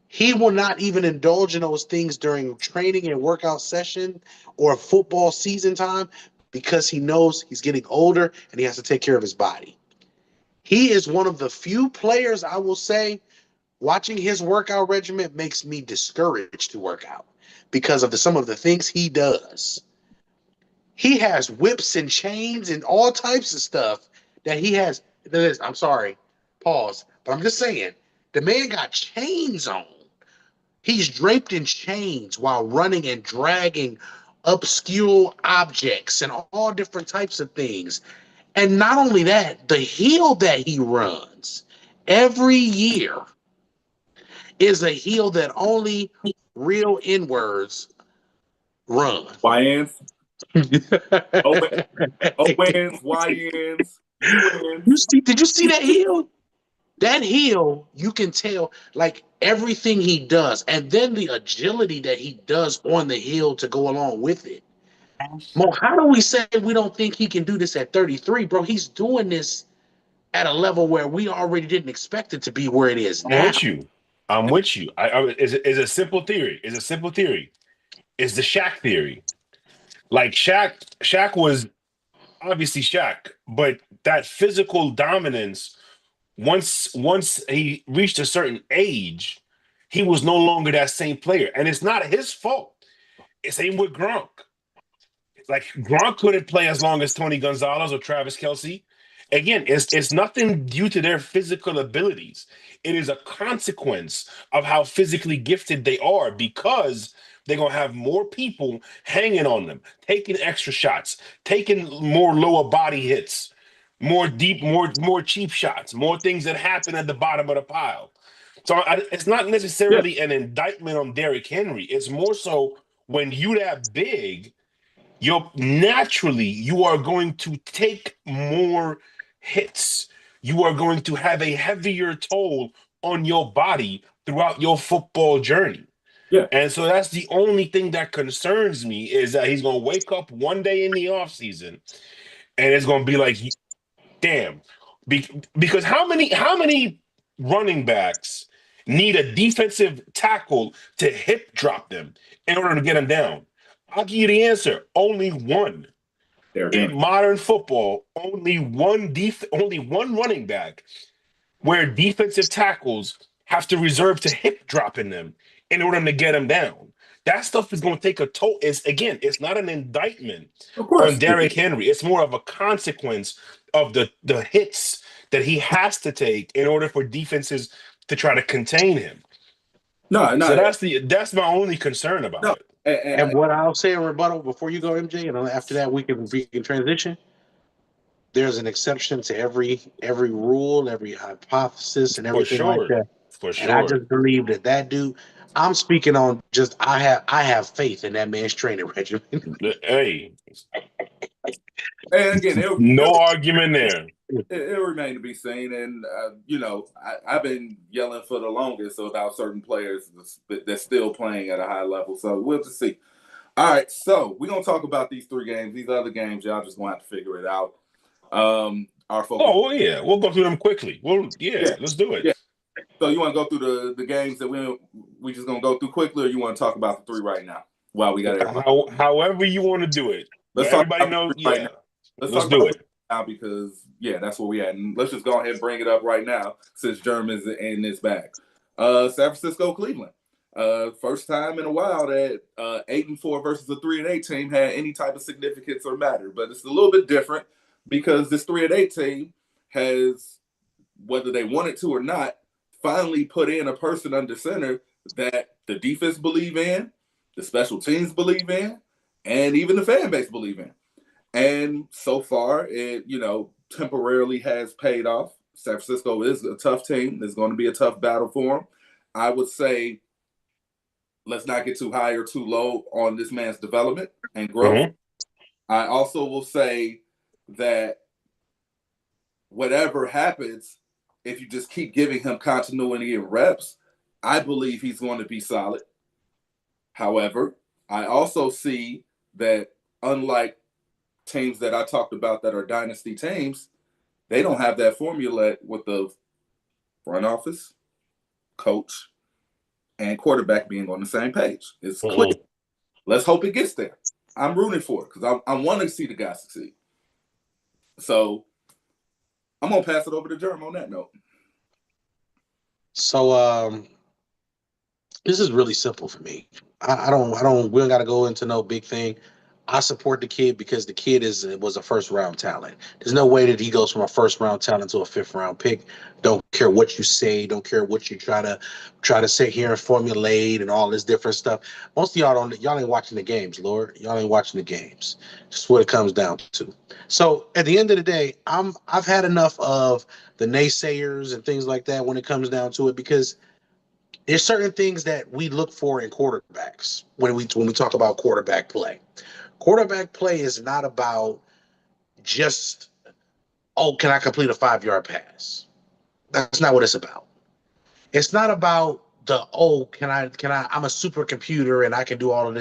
He will not even indulge in those things during training and workout session or football season time because he knows he's getting older and he has to take care of his body. He is one of the few players, I will say, watching his workout regimen makes me discouraged to work out because of some of the things he does. He has whips and chains and all types of stuff that he has. I'm sorry. Pause. But I'm just saying, the man got chains on. He's draped in chains while running and dragging obscure objects and all different types of things. And not only that, the hill that he runs every year is a hill that only real N-words run. YNs? Owens, YNs. Did you see that hill? That hill, you can tell, like everything he does, and then the agility that he does on the hill to go along with it. Mo, how do we say we don't think he can do this at 33, bro? He's doing this at a level where we already didn't expect it to be where it is now. I'm with you. It's a simple theory. It's the Shaq theory. Like Shaq was obviously Shaq, but that physical dominance once he reached a certain age, he was no longer that same player. And it's not his fault. It's same with Gronk. Like Gronk couldn't play as long as Tony Gonzalez or Travis Kelce. Again, it's nothing due to their physical abilities. It is a consequence of how physically gifted they are because they're gonna have more people hanging on them, taking extra shots, taking more lower body hits, more deep, more cheap shots, more things that happen at the bottom of the pile. So it's not necessarily an indictment on Derrick Henry. It's more so when you that big, you are going to take more hits. You are going to have a heavier toll on your body throughout your football journey. Yeah. And so that's the only thing that concerns me is that he's going to wake up one day in the offseason and it's going to be like, damn. Because how many running backs need a defensive tackle to hip drop them in order to get them down? I'll give you the answer. Only one. In modern football, only one running back where defensive tackles have to reserve to hip dropping them in order to get them down. That stuff is going to take a toll. It's not an indictment on Derrick Henry. It's more of a consequence of the hits that he has to take in order for defenses to try to contain him. No. So that's my only concern about it. And what I'll say in rebuttal before you go, MJ, and after that we can transition. There's an exception to every rule, every hypothesis, and everything like that. For sure. And I just believe that dude. I'm speaking on just I have faith in that man's training regimen. Hey, and again, no argument there. It remains to be seen, and I've been yelling for the longest about certain players that's still playing at a high level. So we'll just see. All right, so we're gonna talk about these 3 games. These other games, y'all just gonna have to figure it out. Our focus. Oh well, yeah, we'll go through them quickly. Let's do it. Yeah. So you want to go through the games that we just gonna go through quickly, or you want to talk about the 3 right now? Wow, we got it. However you want to do it. Everybody knows. Yeah. Let's do it now because that's where we at. And let's just go ahead and bring it up right now since German's in this bag. San Francisco, Cleveland. First time in a while that 8-4 versus a 3-8 team had any type of significance or matter, but it's a little bit different because this 3-8 team has, whether they wanted to or not, finally put in a person under center that the defense believe in, the special teams believe in, and even the fan base believe in. And so far, it temporarily has paid off. San Francisco is a tough team. There's going to be a tough battle for them. I would say let's not get too high or too low on this man's development and growth. Mm-hmm. I also will say that whatever happens, if you just keep giving him continuity and reps, I believe he's going to be solid. However, I also see that unlike teams that I talked about that are dynasty teams, they don't have that formula with the front office, coach, and quarterback being on the same page. It's clear. Let's hope it gets there. I'm rooting for it because I want to see the guy succeed. So I'm going to pass it over to Jerm on that note. So this is really simple for me. We don't got to go into no big thing. I support the kid because the kid was a first-round talent. There's no way that he goes from a first-round talent to a fifth-round pick. Don't care what you say. Don't care what you try to sit here and formulate and all this different stuff. Most of y'all ain't watching the games, Lord. Y'all ain't watching the games. Just what it comes down to. So at the end of the day, I've had enough of the naysayers and things like that when it comes down to it because there's certain things that we look for in quarterbacks when we talk about quarterback play. Quarterback play is not about just, can I complete a 5-yard pass? That's not what it's about. It's not about I'm a supercomputer and I can do all of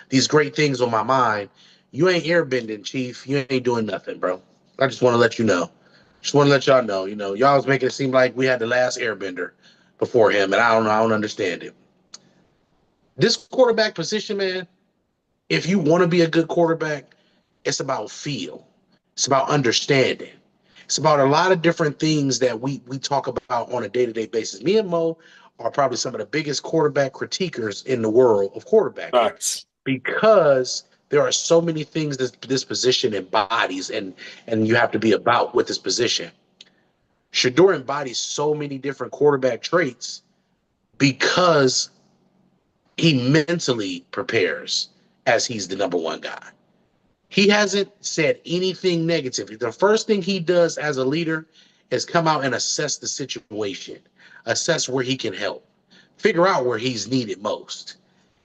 these great things on my mind. You ain't airbending, Chief. You ain't doing nothing, bro. I just want to let you know. Just want to let y'all know. Y'all was making it seem like we had the last airbender before him, and I don't understand it. This quarterback position, man, if you want to be a good quarterback, it's about feel. It's about understanding. It's about a lot of different things that we talk about on a day-to-day basis. Me and Mo are probably some of the biggest quarterback critiquers in the world of quarterbacking Facts. because there are so many things this position embodies and you have to be about with this position. Shador embodies so many different quarterback traits because he mentally prepares as he's the number one guy. He hasn't said anything negative. The first thing he does as a leader is come out and assess the situation, assess where he can help, figure out where he's needed most.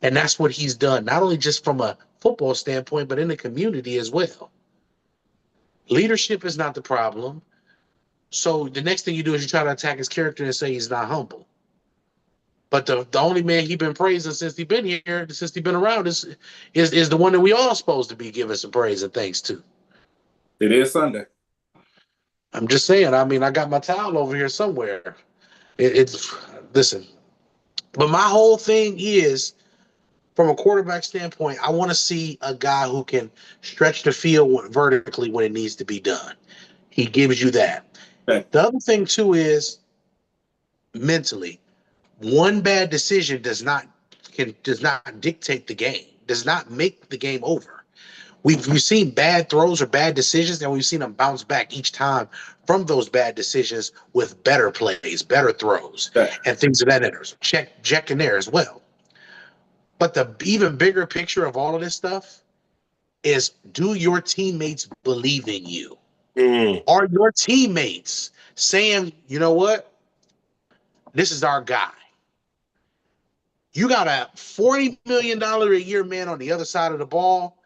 And that's what he's done, not only just from a football standpoint, but in the community as well. Leadership is not the problem. So the next thing you do is you try to attack his character and say he's not humble. But the only man he's been praising since he's been here, since he's been around, is the one that we all supposed to be giving some praise and thanks to. It is Sunday. I'm just saying. I mean, I got my towel over here somewhere. It's listen. But my whole thing is, from a quarterback standpoint, I want to see a guy who can stretch the field vertically when it needs to be done. He gives you that. Okay. The other thing too is mentally. One bad decision does not dictate the game, does not make the game over. We've seen bad throws or bad decisions, and we've seen them bounce back each time from those bad decisions with better plays, better throws, and things of that nature. Check in there as well. But the even bigger picture of all of this stuff is, do your teammates believe in you? Are your teammates saying, you know what? This is our guy. You got a $40 million a year man on the other side of the ball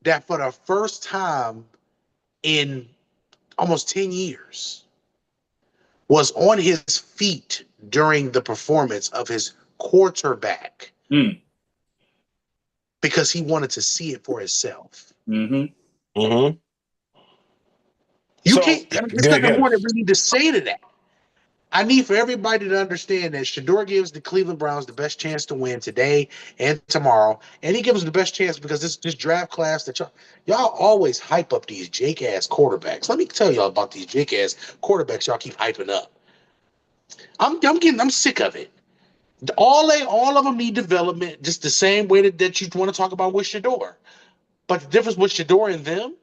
that for the first time in almost 10 years was on his feet during the performance of his quarterback because he wanted to see it for himself. You can't, there's nothing more that we need to say to that. I need for everybody to understand that Shador gives the Cleveland Browns the best chance to win today and tomorrow, and he gives them the best chance because this draft class that y'all always hype up these Jake-ass quarterbacks. Let me tell y'all about these Jake-ass quarterbacks y'all keep hyping up. I'm sick of it. All of them need development, just the same way that you want to talk about with Shador. But the difference with Shador and them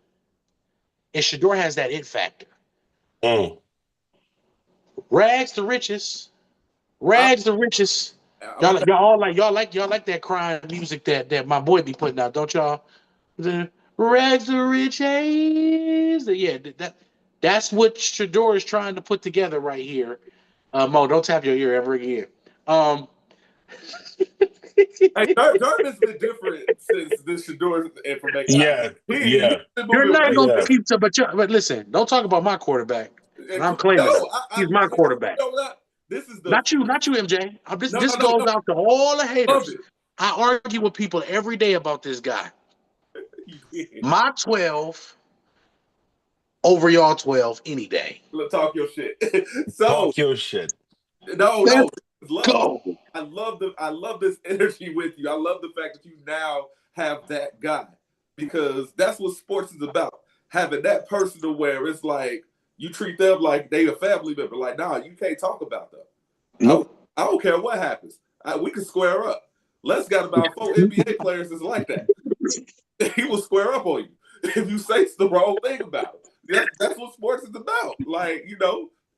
is Shador has that it factor. Rags to riches. Rags to riches. Y'all like that crying music that my boy be putting out, don't y'all? The rags to riches. Yeah, that's what Shador is trying to put together right here. Mo, don't tap your ear ever again. Hey, Dartman's been different since this Shador's information. Yeah. You're not gonna keep to, but listen, don't talk about my quarterback. And I'm claiming he's my quarterback. This is not you, MJ. This goes out to all the haters. I argue with people every day about this guy. My 12 over y'all 12 any day. Let's talk your shit. Talk your shit. No. Go. I love this energy with you. I love the fact that you now have that guy, because that's what sports is about. Having that person to where it's like you treat them like they a family member. Like, nah, you can't talk about them. Nope. I don't care what happens. We can square up. Les got about 4 NBA players that's like that. He will square up on you if you say the wrong thing about it. That's what sports is about. Like,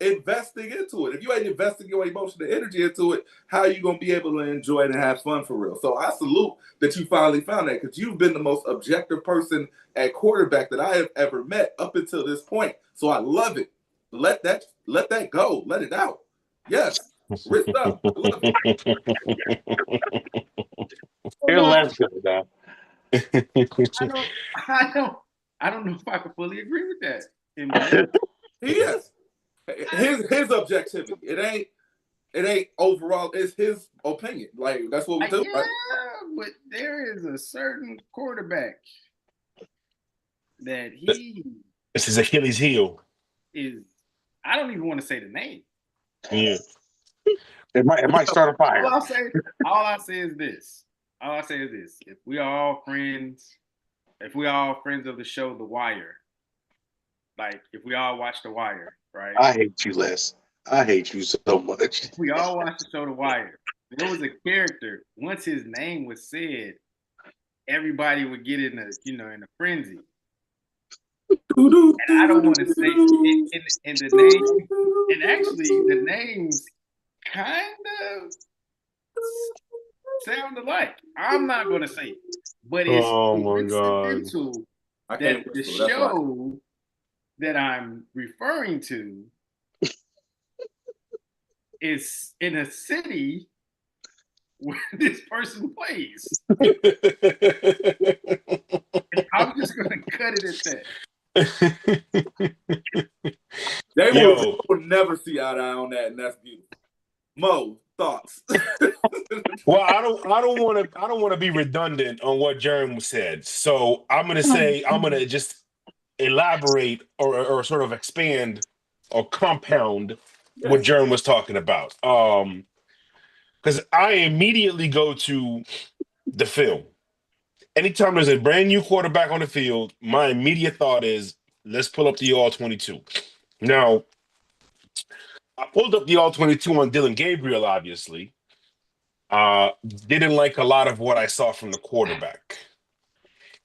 investing into it. If you ain't investing your emotional energy into it, how are you going to be able to enjoy it and have fun for real? So I salute that you finally found that, because you've been the most objective person at quarterback that I have ever met up until this point. So I love it. Let that go. Let it out. Yes. Wrist up. I love it. Let's go, man. I don't know if I can fully agree with that. He is. His objectivity. It ain't overall. It's his opinion. Like, that's what we do. Yeah, right? But there is a certain quarterback that it's his Achilles heel. I don't even want to say the name. Yeah. It might start a fire. All I say is this. If we are all friends of the show The Wire, like if we all watch The Wire, right? I hate you, Les. I hate you so much. We all watched the show The Wire. There was a character. Once his name was said, everybody would get in a frenzy. And I don't want to say in the name, and actually the names kind of sound alike. I'm not going to say it, but it's Oh my God. coincidental I that can't the whistle. That's why. show that I'm referring to is in a city where this person plays. And I'm just going to cut it at that. They Yo. will never see eye to eye on that, and that's beautiful. Mo, thoughts? Well, I don't want to be redundant on what Jerem said. I'm gonna just elaborate or sort of expand or compound what Jerem was talking about. Because I immediately go to the film. Anytime there's a brand new quarterback on the field, my immediate thought is, let's pull up the All-22. Now, I pulled up the All-22 on Dylan Gabriel, obviously. Didn't like a lot of what I saw from the quarterback.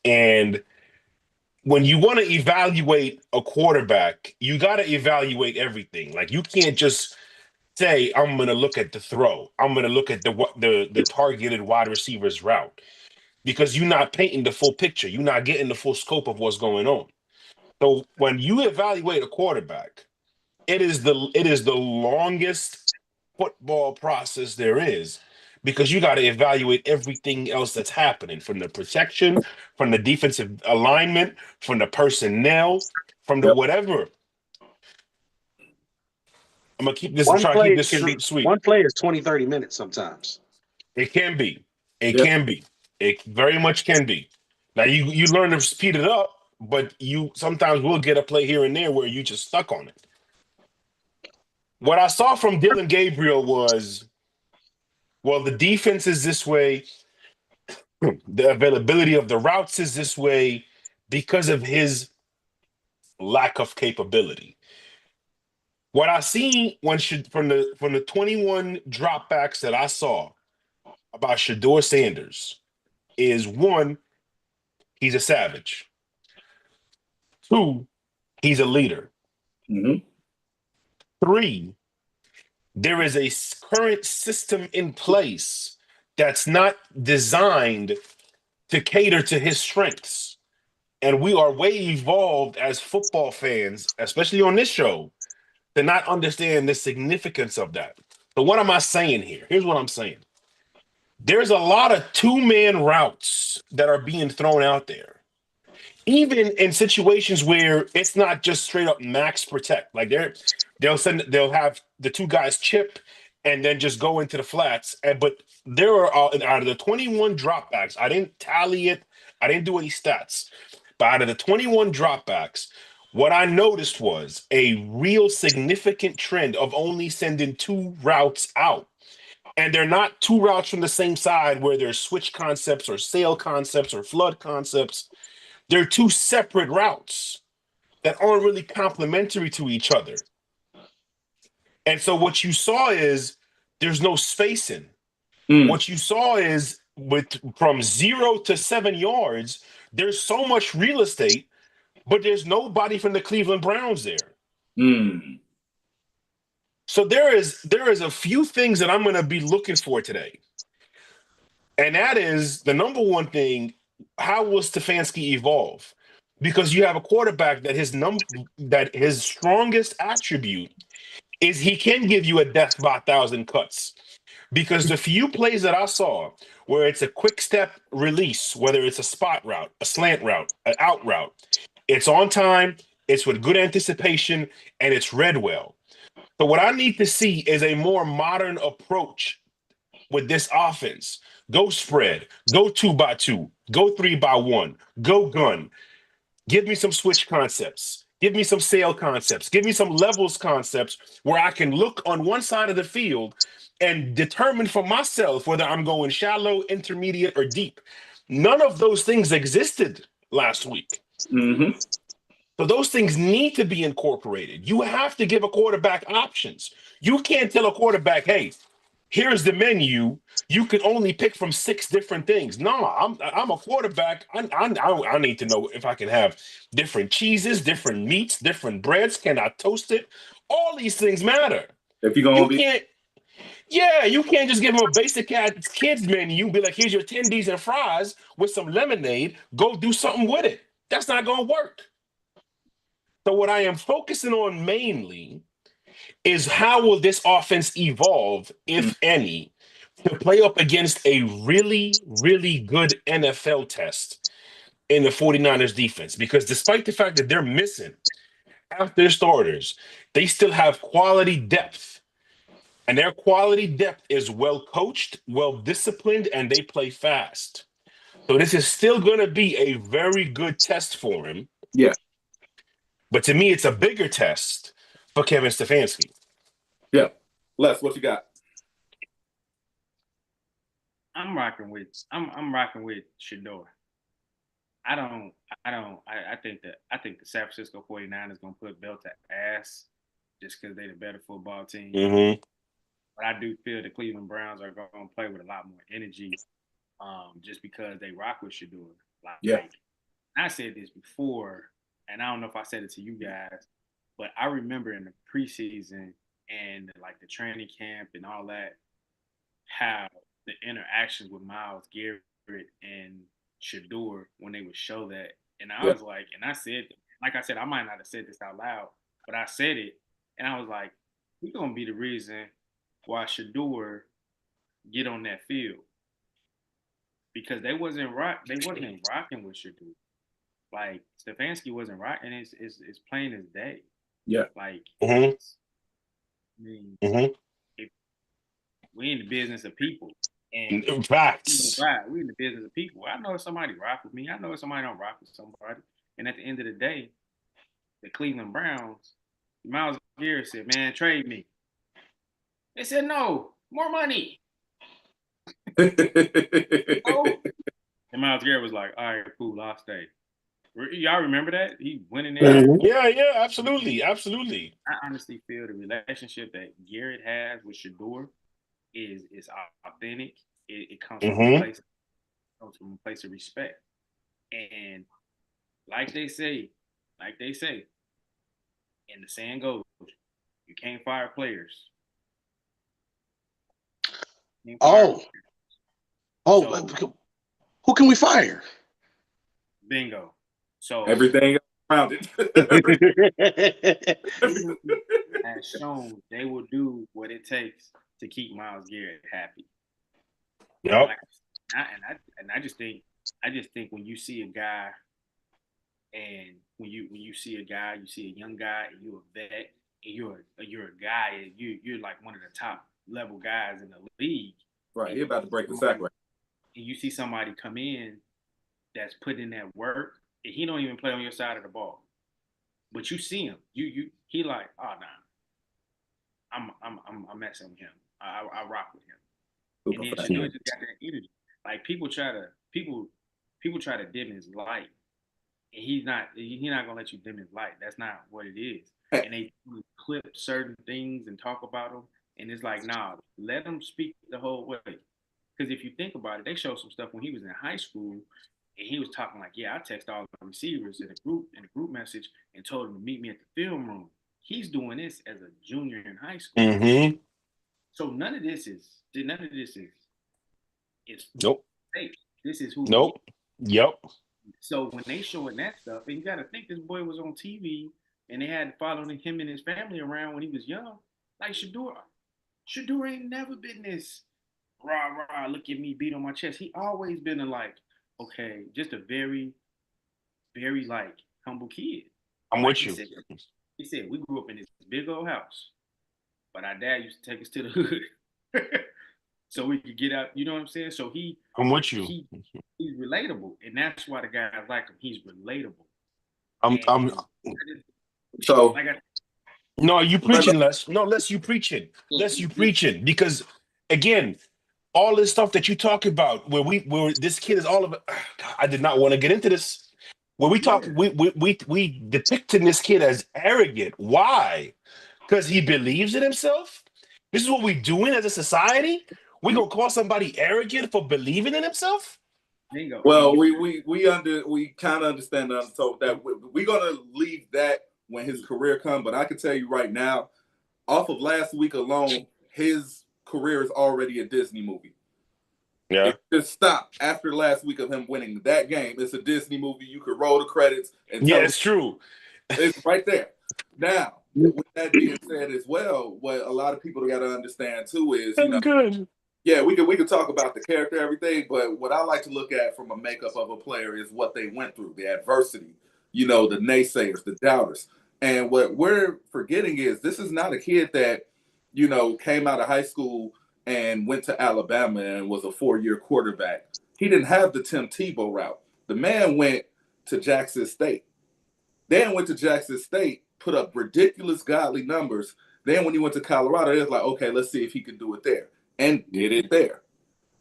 And when you want to evaluate a quarterback, you got to evaluate everything. Like, you can't just say, I'm going to look at the throw. I'm going to look at the targeted wide receiver's route, because you're not painting the full picture. You're not getting the full scope of what's going on. So when you evaluate a quarterback, it is the longest football process there is, because you got to evaluate everything else that's happening, from the protection, from the defensive alignment, from the personnel, from the whatever. I'm gonna keep this One try to play keep this can be sweet. one play is 20, 30 minutes sometimes. It can be. It Yep. can be. It very much can be. Now you learn to speed it up, but you sometimes will get a play here and there where you just stuck on it. What I saw from Dylan Gabriel was, well, the defense is this way, the availability of the routes is this way because of his lack of capability. What I see from the 21 dropbacks that I saw about Shedeur Sanders is, one, he's a savage. Two, he's a leader. Mm-hmm. Three, there is a current system in place that's not designed to cater to his strengths. And we are way evolved as football fans, especially on this show, to not understand the significance of that. So what am I saying here? Here's what I'm saying. There's a lot of two-man routes that are being thrown out there, even in situations where it's not just straight up max protect. Like they'll have the two guys chip and then just go into the flats. But there are out of the 21 dropbacks, I didn't tally it, I didn't do any stats, but out of the 21 dropbacks, what I noticed was a real significant trend of only sending two routes out. And they're not two routes from the same side where there's switch concepts or sail concepts or flood concepts. They're two separate routes that aren't really complementary to each other. And so what you saw is there's no spacing. What you saw is from 0 to 7 yards, there's so much real estate, but there's nobody from the Cleveland Browns there. So there is a few things that I'm going to be looking for today. And that is the number one thing, how will Stefanski evolve? Because you have a quarterback that his strongest attribute is he can give you a death by 1,000 cuts. Because the few plays that I saw where it's a quick step release, whether it's a spot route, a slant route, an out route, it's on time, it's with good anticipation, and it's read well. So what I need to see is a more modern approach with this offense. Go spread, go 2x2, go 3x1, go gun. Give me some switch concepts. Give me some sail concepts. Give me some levels concepts where I can look on one side of the field and determine for myself whether I'm going shallow, intermediate, or deep. None of those things existed last week. Mm-hmm. So those things need to be incorporated. You have to give a quarterback options. You can't tell a quarterback, hey, here's the menu. You can only pick from 6 different things. No, I'm a quarterback. I need to know if I can have different cheeses, different meats, different breads. Can I toast it? All these things matter. If you're gonna You can't. Yeah, you can't just give them a basic kids menu. Be like, here's your tendies and fries with some lemonade. Go do something with it. That's not gonna work. So what I am focusing on mainly is how will this offense evolve, if any, to play up against a really, really good NFL test in the 49ers defense. Because despite the fact that they're missing half their starters, they still have quality depth. And their quality depth is well coached, well disciplined, and they play fast. So this is still going to be a very good test for him. Yeah. But to me, it's a bigger test for Kevin Stefanski. Yeah. Les, what you got? I'm rocking with Shedeur. I think the San Francisco 49ers gonna put belt to ass just because they're the better football team. Mm-hmm. But I do feel the Cleveland Browns are gonna play with a lot more energy, just because they rock with Shedeur. Like I said this before, and I don't know if I said it to you guys, but I remember in the preseason and like the training camp and all that, how the interactions with Myles Garrett and Shedeur when they would show that. And I was like, and I said, like I said, I might not have said this out loud, but I said it. And I was like, we're going to be the reason why Shedeur get on that field. Because they wasn't rocking with Shedeur. Like, Stefanski wasn't rocking. It's plain as day. Yeah. Like, Mm-hmm. I mean, Mm-hmm. we in the business of people. And facts. We in the business of people. I know if somebody rock with me. I know if somebody don't rock with somebody. And at the end of the day, the Cleveland Browns, Myles Garrett said, man, trade me. They said, no, more money. No. And Myles Garrett was like, all right, cool, I'll stay. Y'all remember that? He went in there. Yeah, absolutely. I honestly feel the relationship that Garrett has with Shedeur is authentic. It comes from a place of respect. And like they say, and the saying goes, you can't fire players. So, who can we fire? Bingo. So everything around it has shown they will do what it takes to keep Myles Garrett happy. Yep. I just think when you see a guy, and when you see a young guy, and you're a vet, and you're a guy, and you're like one of the top level guys in the league. Right, you're about to break the sack right. And you see somebody come in that's put in that work, and he don't even play on your side of the ball, but you see him, he like, oh nah, I'm messing with him. I rock with him. And then Shedeur just got that energy. Like people try to dim his light, and he's not gonna let you dim his light. That's not what it is. And they clip certain things and talk about them, and it's like, nah, let him speak the whole way. Because if you think about it, they showed some stuff when he was in high school, and he was talking like, yeah, I text all the receivers in a group message and told them to meet me at the film room. He's doing this as a junior in high school. Mm-hmm. So none of this is nope. fake. This is who. Nope. Yep. So when they showing that stuff, and you got to think this boy was on TV, and they had following him and his family around when he was young. Like Shedeur ain't never been this rah, look at me, beat on my chest. He always been okay, just a very, very like humble kid. I'm with you. He said, we grew up in this big old house, but our dad used to take us to the hood so we could get out. You know what I'm saying? So I'm with you. He's relatable, and that's why the guys like him. He's relatable. No, you preaching, Les. No, Les, you preaching. Because again, all this stuff that you talk about, where this kid is all of it. I did not want to get into this. Where we depicting this kid as arrogant. Why? Because he believes in himself? This is what we doing as a society? We gonna call somebody arrogant for believing in himself? Bingo. Well, we kind of understand that. So that we're gonna leave that when his career comes. But I can tell you right now, off of last week alone, his career is already a Disney movie. Yeah. It just stopped after last week of him winning that game. It's a Disney movie. You could roll the credits and Yeah, tell it's true. it's right there. Now, with that being said as well, what a lot of people got to understand too is, you know, Good. yeah, we could talk about the character, everything, but what I like to look at from a makeup of a player is what they went through, the adversity, you know, the naysayers, the doubters. And what we're forgetting is this is not a kid that, you know, came out of high school and went to Alabama and was a 4-year quarterback. He didn't have the Tim Tebow route. The man went to Jackson State. Then went to Jackson State, put up ridiculous godly numbers. Then when he went to Colorado, it was like, okay, let's see if he can do it there. And did it there.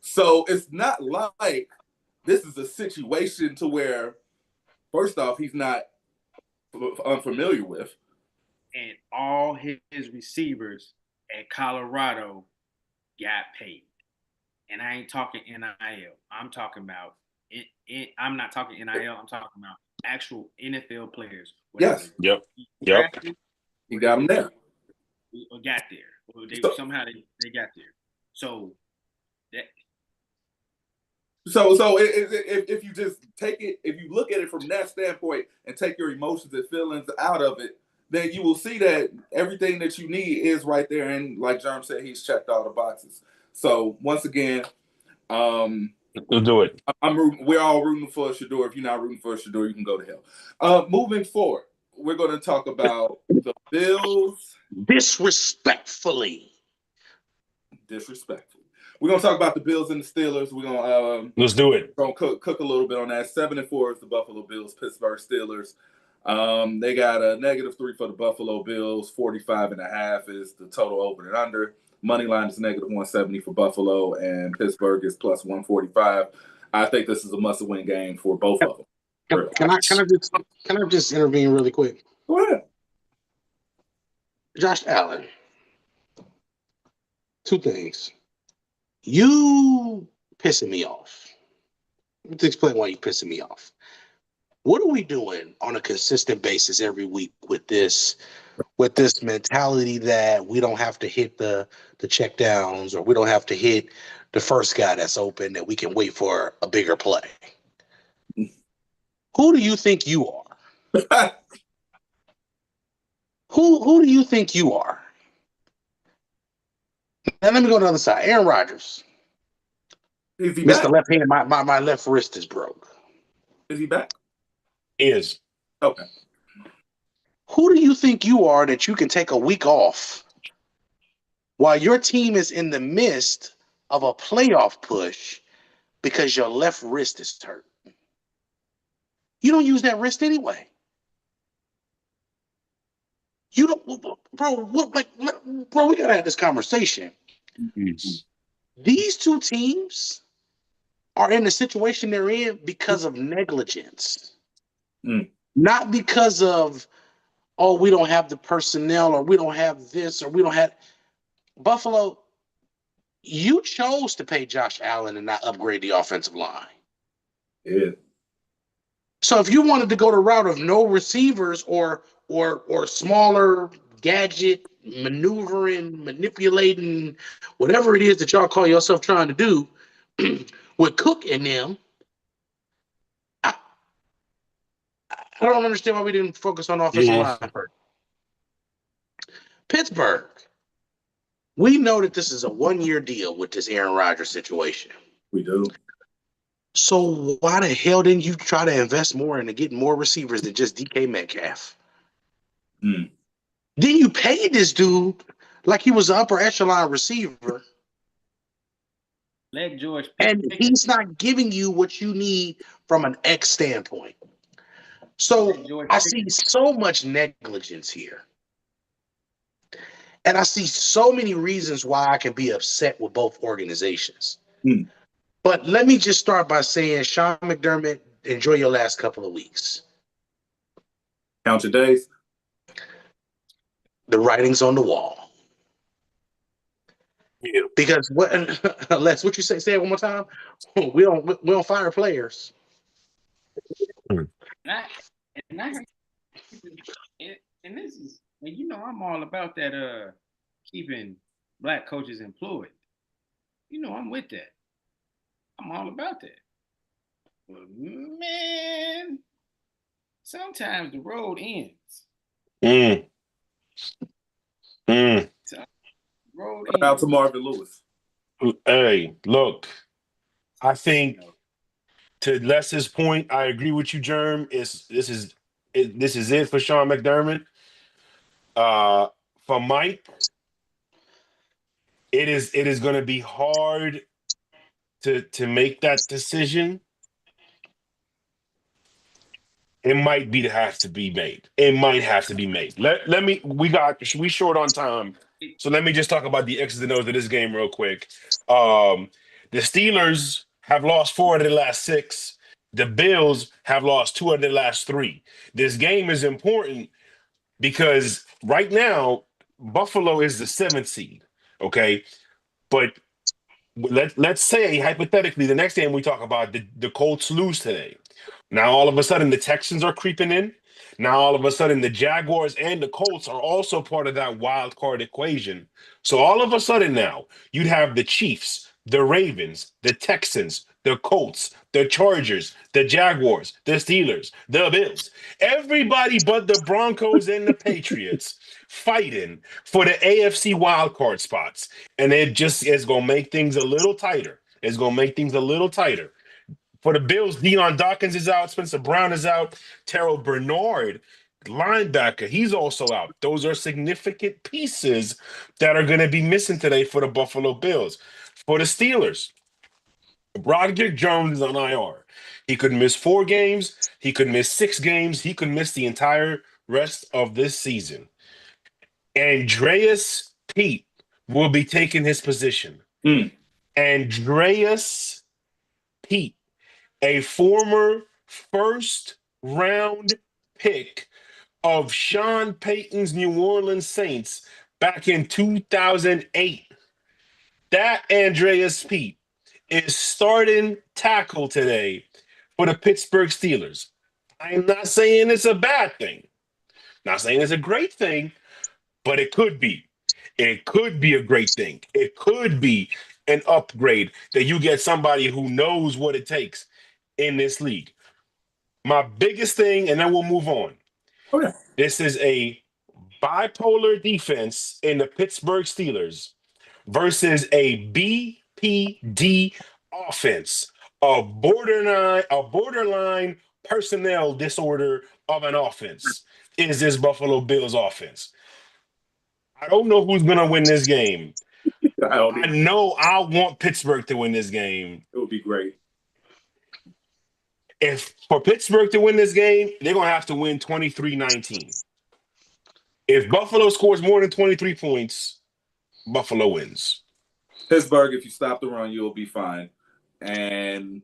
So it's not like this is a situation to where, first off, he's not unfamiliar with. And all his receivers at Colorado got paid. And I ain't talking NIL. I'm talking about I'm not talking NIL. I'm talking about actual NFL players. Yes. Yep. He got them there. Or got there. Or somehow they got there. So that. So if you just take it, if you look at it from that standpoint and take your emotions and feelings out of it, then you will see that everything that you need is right there. And like Jerm said, he's checked all the boxes. So once again, we'll do it. We're all rooting for Shedeur. If you're not rooting for Shedeur, you can go to hell. Moving forward, we're going to talk about the Bills. Disrespectfully. We're going to talk about the Bills and the Steelers. We're going to let's do it. Going to cook a little bit on that. 7-4 is the Buffalo Bills, Pittsburgh Steelers. They got a -3 for the Buffalo Bills. 45.5 is the total over and under. Money line is -170 for Buffalo, and Pittsburgh is +145. I think this is a must-win game for both of them. Can I just intervene really quick? Go ahead. Josh Allen. 2 things. You pissing me off. Let's explain why you pissing me off. What are we doing on a consistent basis every week with this mentality that we don't have to hit the check downs, or we don't have to hit the first guy that's open, that we can wait for a bigger play? Who do you think you are? Who do you think you are? Now let me go to the other side. Aaron Rodgers. Is he Mr. back? Left hand, my left wrist is broke. Is he back? Is. Okay. Who do you think you are that you can take a week off while your team is in the midst of a playoff push because your left wrist is hurt? You don't use that wrist anyway. You don't, bro. Bro, we gotta have this conversation. Yes. These 2 teams are in the situation they're in because of negligence, not because of, oh, we don't have the personnel, or we don't have this, or we don't have. Buffalo, you chose to pay Josh Allen and not upgrade the offensive line. Yeah. So if you wanted to go the route of no receivers or smaller gadget maneuvering, manipulating, whatever it is that y'all call yourself trying to do with Cook and them, I don't understand why we didn't focus on offensive line first. Pittsburgh, we know that this is a 1-year deal with this Aaron Rodgers situation. We do. So why the hell didn't you try to invest more into getting more receivers than just DK Metcalf? Then you paid this dude like he was an upper echelon receiver. Let George and he's not giving you what you need from an X standpoint. So I see so much negligence here. And I see so many reasons why I can be upset with both organizations. But let me just start by saying, Sean McDermott, enjoy your last couple of weeks. Count your days. The writing's on the wall. Yeah. Because what, Les, what you say? Say it one more time. We don't fire players. And this is, and you know, I'm all about that. Keeping black coaches employed. You know, I'm with that. I'm all about that. But man, sometimes the road ends. Mm. Mm. Road Shout out ends. to Marvin Lewis. Hey, look, I think to Les's point, I agree with you, Germ. This is it for Sean McDermott. For Mike, it is going to be hard to make that decision. It might have to be made. It might have to be made. We short on time. So let me just talk about the X's and O's of this game real quick. The Steelers have lost 4 of their last 6. The Bills have lost 2 of their last 3. This game is important because right now, Buffalo is the 7th seed. Okay. But let's say hypothetically, the next game we talk about, the Colts lose today. Now, all of a sudden, the Texans are creeping in. Now, all of a sudden, the Jaguars and the Colts are also part of that wild card equation. So, all of a sudden, now you'd have the Chiefs, the Ravens, the Texans, the Colts, the Chargers, the Jaguars, the Steelers, the Bills. Everybody but the Broncos and the Patriots fighting for the AFC wild card spots. And it just is going to make things a little tighter. It's going to make things a little tighter. For the Bills, Deion Dawkins is out. Spencer Brown is out. Terrell Bernard, linebacker, he's also out. Those are significant pieces that are going to be missing today for the Buffalo Bills. For the Steelers, Broderick Jones is on IR. He could miss 4 games. He could miss 6 games. He could miss the entire rest of this season. Andreas Pete will be taking his position. Andreas Pete, a former first-round pick of Sean Payton's New Orleans Saints back in 2008. That Andreas Pete is starting tackle today for the Pittsburgh Steelers. I am not saying it's a bad thing. Not saying it's a great thing, but it could be. It could be a great thing. It could be an upgrade that you get somebody who knows what it takes in this league. My biggest thing, and then we'll move on. Okay. This is a bipolar defense in the Pittsburgh Steelers versus a BPD offense, a borderline personnel disorder of an offense is this Buffalo Bills offense. I don't know who's going to win this game. I know I want Pittsburgh to win this game. It would be great. If for Pittsburgh to win this game, they're going to have to win 23-19. If Buffalo scores more than 23 points, Buffalo wins. Pittsburgh, if you stop the run, you'll be fine. And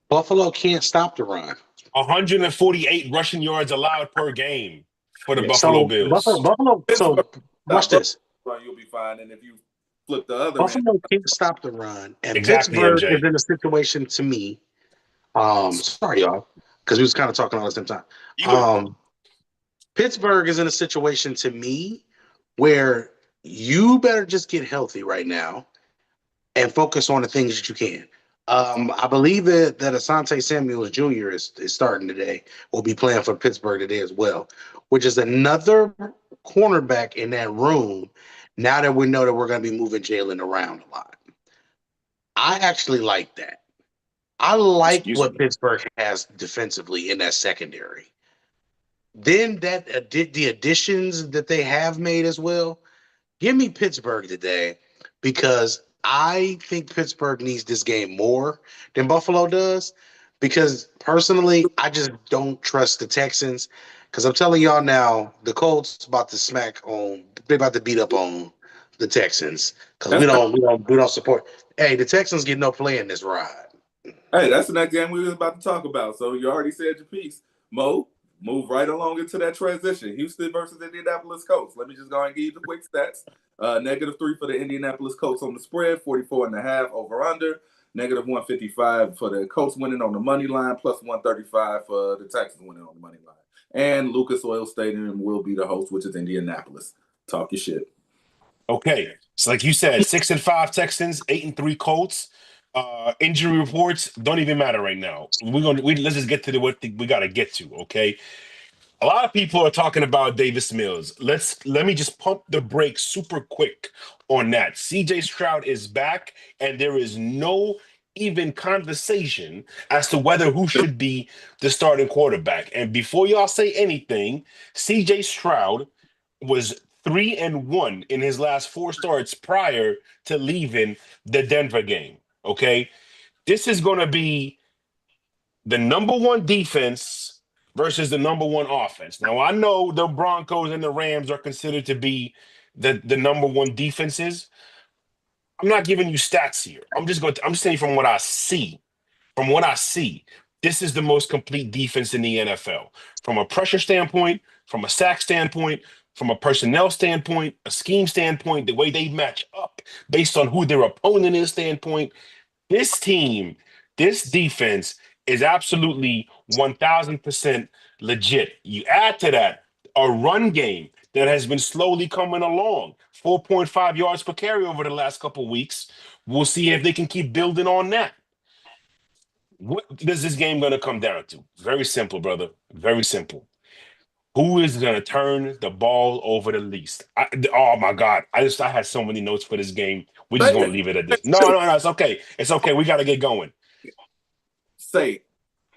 Buffalo can't stop the run. 148 rushing yards allowed per game for the Buffalo Bills. Buffalo. So watch this. Run, you'll be fine. And if you flip the other, Buffalo can't stop the run, and Exactly, Pittsburgh MJ. is in a situation to me. Sorry, y'all, because we was kind of talking all at the same time. Pittsburgh is in a situation to me where you better just get healthy right now and focus on the things that you can. I believe that Asante Samuel Jr. is starting today. Will be playing for Pittsburgh today as well, which is another cornerback in that room. Now that we know that we're going to be moving Jalen around a lot, I actually like that. I like what Pittsburgh has defensively in that secondary. Then the additions that they have made as well. Give me Pittsburgh today because I think Pittsburgh needs this game more than Buffalo does because personally, I just don't trust the Texans because I'm telling y'all now, the Colts about to they're about to beat up on the Texans because we don't support. Hey, the Texans get no play in this ride. Hey, that's the next game we were about to talk about. So you already said your piece. Mo, move right along into that transition. Houston versus Indianapolis Colts. Let me just go and give you the quick stats. -3 for the Indianapolis Colts on the spread, 44.5 over under. -155 for the Colts winning on the money line, plus 135 for the Texans winning on the money line. And Lucas Oil Stadium will be the host, which is Indianapolis. Talk your shit. Okay, so like you said, 6-5 Texans, 8-3 Colts. Injury reports don't even matter right now. Let's just get to what we got to get to. Okay, a lot of people are talking about Davis Mills. Let me just pump the brakes super quick on that. CJ Stroud is back, and there is no even conversation as to whether who should be the starting quarterback. And before y'all say anything, CJ Stroud was 3-1 in his last 4 starts prior to leaving the Denver game. Okay, this is going to be the number 1 defense versus the number 1 offense. Now, I know the Broncos and the Rams are considered to be the number 1 defenses. I'm not giving you stats here. I'm just saying from what I see. From what I see, this is the most complete defense in the NFL. From a pressure standpoint, from a sack standpoint, from a personnel standpoint, a scheme standpoint, the way they match up based on who their opponent is standpoint, this team, this defense is absolutely 1,000% legit. You add to that a run game that has been slowly coming along, 4.5 yards per carry over the last couple of weeks. We'll see if they can keep building on that. What is this game going to come down to? Very simple, brother. Very simple. Who is going to turn the ball over the least? Oh my God! I had so many notes for this game. We're just going to leave it at this. No. It's okay. It's okay. We got to get going. Say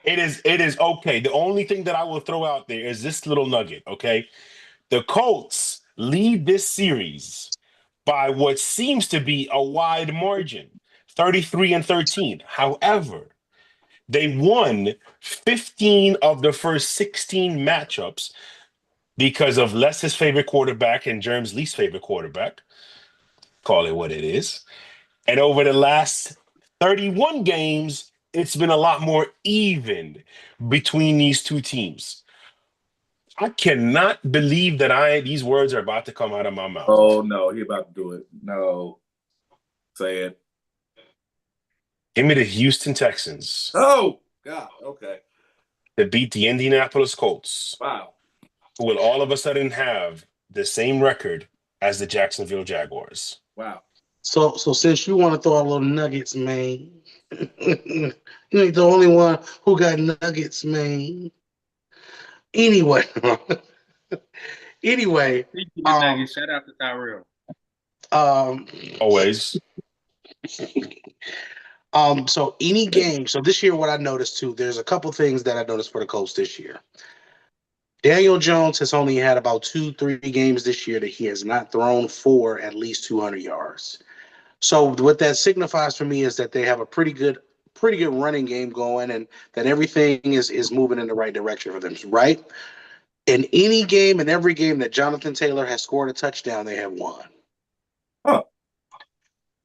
it. It is okay. The only thing that I will throw out there is this little nugget. Okay, the Colts lead this series by what seems to be a wide margin, 33-13. However, they won 15 of the first 16 matchups because of Les's favorite quarterback and Germ's least favorite quarterback. Call it what it is. And over the last 31 games, it's been a lot more even between these two teams. I cannot believe that these words are about to come out of my mouth. Oh, no, he about to do it. No. Say it. Give me the Houston Texans. Oh, God. Okay. To beat the Indianapolis Colts. Wow. Who will all of a sudden have the same record as the Jacksonville Jaguars. Wow. So since you want to throw a little nuggets, man, you ain't the only one who got nuggets, man. Anyway. Shout out to Tyrell. Always. So any game. So this year, what I noticed too, there's a couple things that I noticed for the Colts this year. Daniel Jones has only had about 2-3 games this year that he has not thrown for at least 200 yards. So what that signifies for me is that they have a pretty good running game going, and that everything is moving in the right direction for them, right? In any game and every game that Jonathan Taylor has scored a touchdown, they have won. Huh.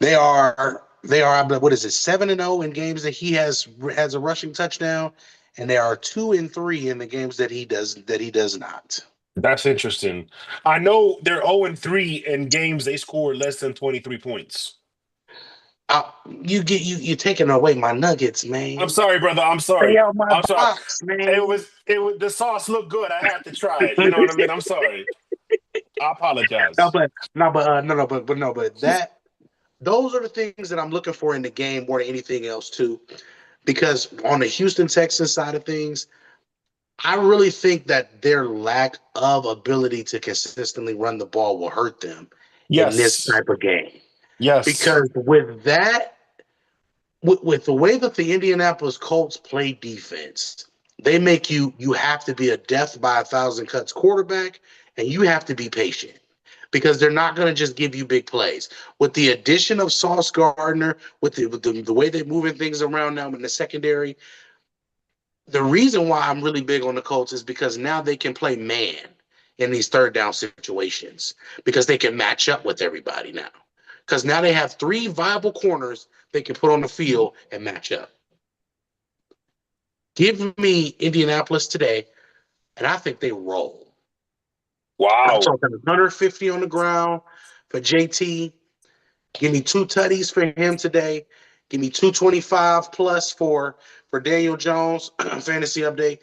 They are what is it, 7-0 in games that he has a rushing touchdown, and they are 2-3 in the games that he does not. That's interesting. I know they're 0-3 in games they scored less than 23 points. You taking away my nuggets, man. I'm sorry, brother. I'm sorry. Stay out my I'm sorry. box, man. It was the sauce looked good. I had to try it. You know what I mean? I'm sorry. I apologize. But those are the things that I'm looking for in the game more than anything else too. Because on the Houston Texans side of things, I really think that their lack of ability to consistently run the ball will hurt them in this type of game. Yes. Because with that, with the way that the Indianapolis Colts play defense, they make you have to be a death by 1,000 cuts quarterback, and you have to be patient because they're not going to just give you big plays. With the addition of Sauce Gardner, with the way they're moving things around now in the secondary, the reason why I'm really big on the Colts is because now they can play man in these third down situations because they can match up with everybody now. Because now they have 3 viable corners they can put on the field and match up. Give me Indianapolis today and I think they roll. Wow. I'm talking 150 on the ground for JT. Give me 2 tutties for him today. Give me 225 plus for Daniel Jones. Fantasy update.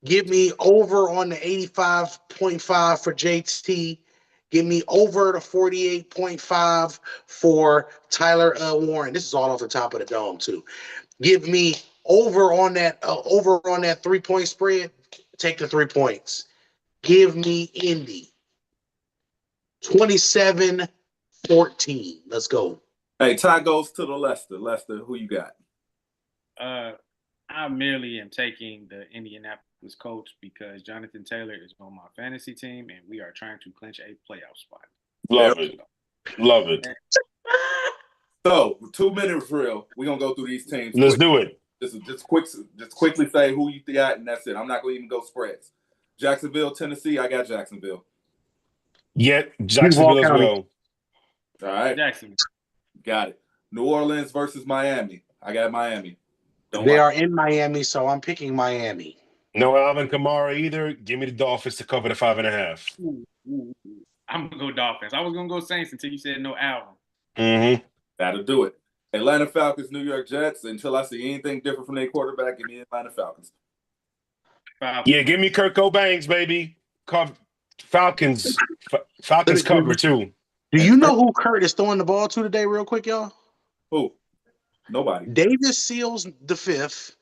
Give me over on the 85.5 for JT. Give me over the 48.5 for Tyler Warren. This is all off the top of the dome too. Give me over on that 3-point spread. Take the 3 points. Give me Indy 27-14. Let's go. Hey, tie goes to the Leicester. Leicester, who you got? I merely am taking the Indianapolis Colts because Jonathan Taylor is on my fantasy team, and we are trying to clinch a playoff spot. Love it. Love it. So, 2-minute drill. We're gonna go through these teams. Let's do it. Just quickly say who you got, and that's it. I'm not gonna even go spreads. Jacksonville, Tennessee. I got Jacksonville. Yeah, Jacksonville as well. All right, Jacksonville. got it. New Orleans versus Miami. I got Miami. They are in Miami, so I'm picking Miami. No Alvin Kamara either. Give me the Dolphins to cover the 5.5. I'm gonna go Dolphins. I was gonna go Saints until you said no Alvin. Mm-hmm. That'll do it. Atlanta Falcons, New York Jets. Until I see anything different from their quarterback, give me Atlanta Falcons. Yeah, give me Kirk Cobanks, baby. Falcons cover too. Do you know who Kurt is throwing the ball to today, real quick, y'all? Who? Nobody. Davis Seals the fifth.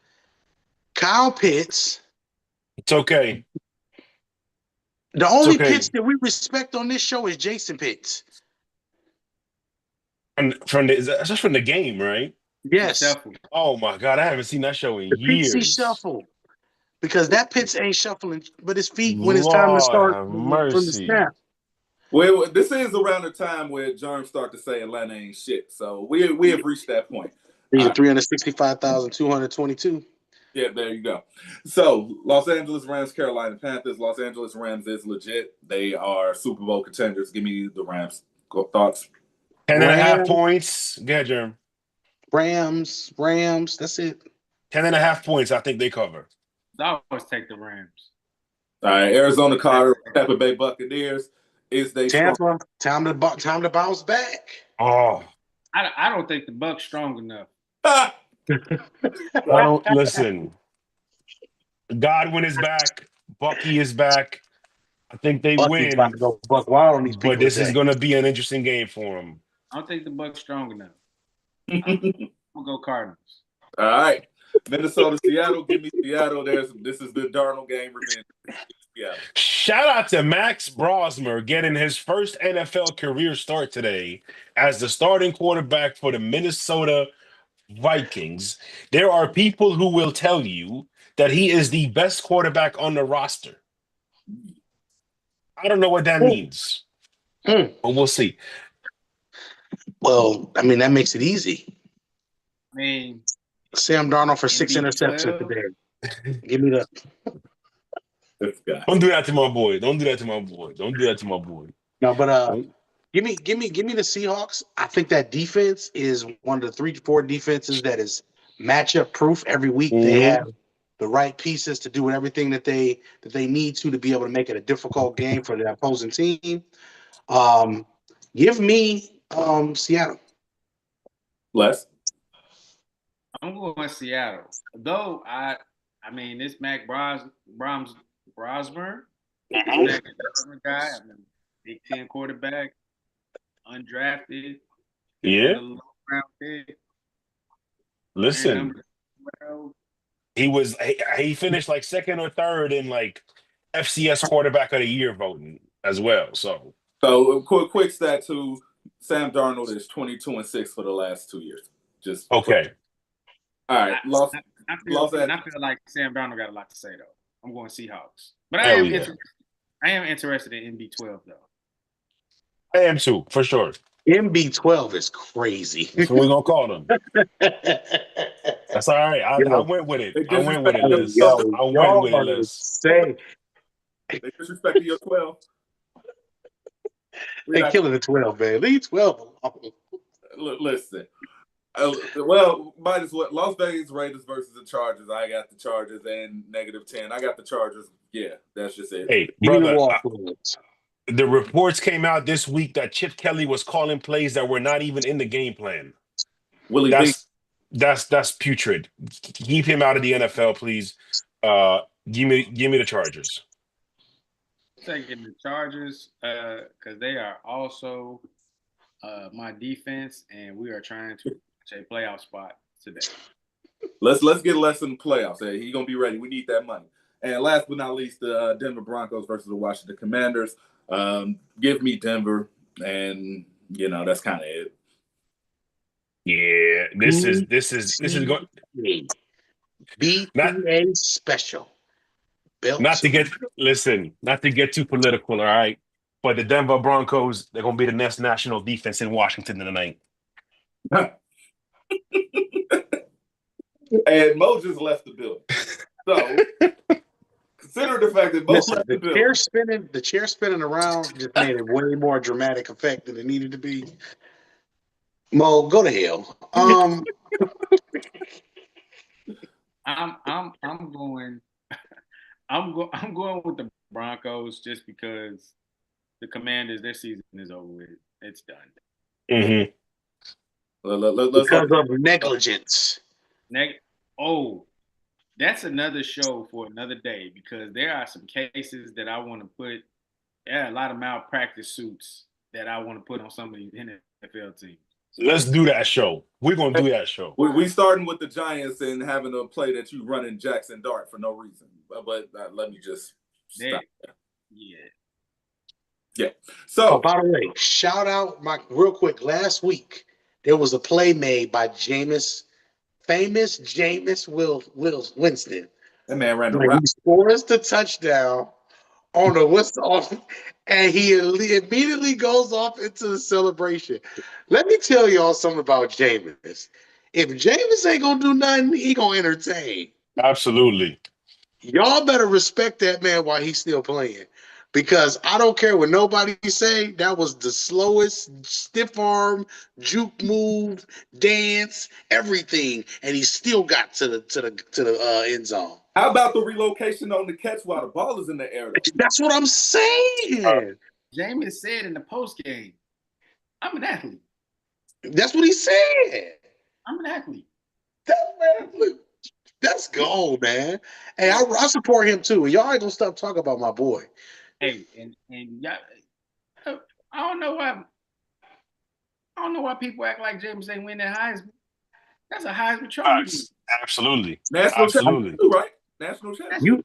Kyle Pitts. It's okay. The only Pitts that we respect on this show is Jason Pitts. That's from the game, right? Yes. Oh my God, I haven't seen that show in years. Pittsy shuffle. Because that Pitts ain't shuffling, but his feet when it's time to start from the snap. Well, this is around the time where germs start to say Atlanta ain't shit. So we have reached that point. 365,222. Yeah, there you go. So Los Angeles Rams, Carolina Panthers. Los Angeles Rams is legit. They are Super Bowl contenders. Give me the Rams. Thoughts? 10.5 points. Go ahead, Jerm. Rams. That's it. 10.5 points. I think they cover. I always take the Rams. All right, Arizona Cardinals, Tampa Bay Buccaneers. Is they Tampa? Time to bounce back. Oh, I don't think the Bucks strong enough. I don't listen. Godwin is back. Bucky is back. I think they win. About to go Buck wild on these people but this today. is going to be an interesting game for them. I don't think the Bucks strong enough. I'm gonna go Cardinals. All right, Minnesota, Seattle. Give me Seattle. This is the Darnold game revenge. Yeah. Shout out to Max Brosmer getting his first NFL career start today as the starting quarterback for the Minnesota Vikings. There are people who will tell you that he is the best quarterback on the roster. I don't know what that means, but we'll see. Well, I mean, that makes it easy. I mean, Sam Darnold for 6 interceptions today. Give me that. Don't do that to my boy. Don't do that to my boy. No, but give me the Seahawks. I think that defense is one of the 3-4 defenses that is matchup proof. Every week they have the right pieces to do everything that they need to be able to make it a difficult game for the opposing team. Give me Seattle. Les? I'm going Seattle. Though I mean this Mac Brosmer guy, I mean, Big Ten quarterback, undrafted, Yeah. low round pick. Listen, he finished like second or third in like FCS quarterback of the year voting as well. So quick stat too. Sam Darnold is 22-6 for the last 2 years. Just okay. All right, I feel like Sam Darnold got a lot to say though. I'm going Seahawks, but I am interested in MB12 though. I am too, for sure. MB12 is crazy. That's what we're gonna call them. That's all right. I went with it. I went with it, Liz. They disrespecting your 12. They killing the 12, man. Leave 12 alone. Listen, Well, might as well. Las Vegas Raiders versus the Chargers. I got the Chargers and -10. I got the Chargers. Yeah, that's just it. Hey, Give me the brother, Waffles. the reports came out this week that Chip Kelly was calling plays that were not even in the game plan. Willie P. That's putrid. Keep him out of the NFL, please. Give me the Chargers. Taking the Chargers because they are also my defense, and we are trying to reach a playoff spot today. Let's get less in the playoffs. Hey, he gonna be ready. We need that money. And last but not least, the Denver Broncos versus the Washington Commanders. Give me Denver, and that's kind of it. Yeah, this is going BTA special. not to get too political, all right. But the Denver Broncos, they're gonna be the next national defense in Washington tonight. And Mo just left the building. So consider the fact that Mo left the building. The chair spinning around just made a way more dramatic effect than it needed to be. Mo, go to hell. I'm going. I'm going with the Broncos just because the Commanders, their season is over with. It's done. Mm-hmm. Because of negligence. That's another show for another day because there are some cases that I want to put. There are a lot of malpractice suits that I want to put on some of these NFL teams. Let's do that show. We're gonna do that show. We starting with the Giants and having a play that you running Jackson Dart for no reason. But let me just stop there. Yeah. So, by the way, shout out real quick. Last week there was a play made by famous Jameis Winston. That man ran he scores the touchdown on the whistle, and he immediately goes off into the celebration. Let me tell y'all something about Jameis. If Jameis ain't gonna do nothing, he gonna entertain. Absolutely. Y'all better respect that man while he's still playing. Because I don't care what nobody say, that was the slowest stiff arm, juke move, dance, everything, and he still got to the end zone. How about the relocation on the catch while the ball is in the air? That's what I'm saying. Jameis said in the post game, "I'm an athlete." That's what he said. I'm an athlete. That's gold, man. Hey, I support him too. Y'all ain't gonna stop talking about my boy. Hey, and y'all, I don't know why people act like James ain't win that Heisman. That's a Heisman trophy. Absolutely. National champion, right? National champion.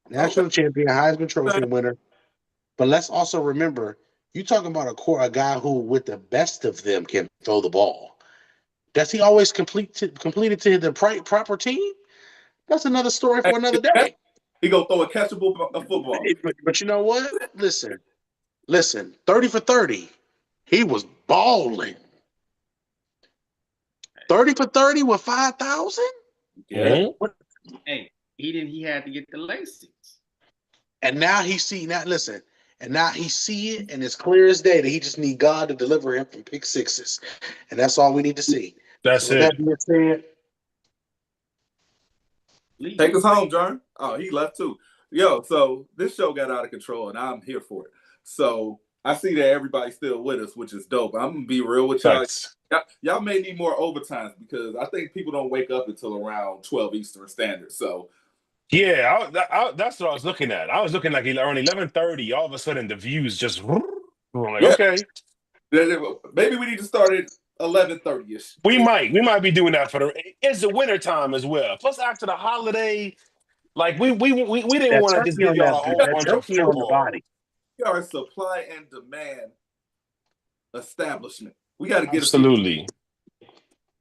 National champion, Heisman Trophy winner. But let's also remember, you talking about a guy who, with the best of them, can throw the ball. Does he always complete it to the proper team? That's another story for another day. He gonna throw a catchable football. But you know what? Listen. 30 for 30. He was balling. 30 for 30 with 5,000? Yeah. Hey, he had to get the Lasix. And now he see it, and it's clear as day that he just need God to deliver him from pick sixes. And that's all we need to see. That's it. That being said, take us home, John. Oh, he left too. Yo, so this show got out of control, and I'm here for it. So I see that everybody's still with us, which is dope. I'm gonna be real with y'all. Y'all may need more overtimes because I think people don't wake up until around 12 Eastern Standard. So yeah, that's what I was looking at. I was looking like around 11:30. All of a sudden, the views just. I'm like, okay, maybe we need to start at 11:30ish. We might be doing that it's the winter time as well. Plus, after the holiday, like we didn't want to just give y'all a whole bunch of football. We are a supply and demand establishment. We got to get absolutely.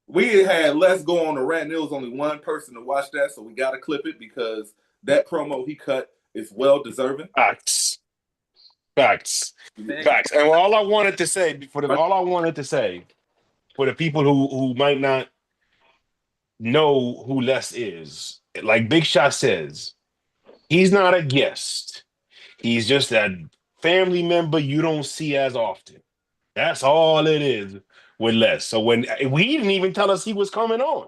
We had Let's Go on the Rat, and there was only one person to watch that, so we got to clip it because that promo he cut is well deserving. Facts. And all I wanted to say for the people who might not know who Les is, like Big Shot says, he's not a guest. He's just a family member you don't see as often. That's all it is. with Les. So when he didn't even tell us he was coming on,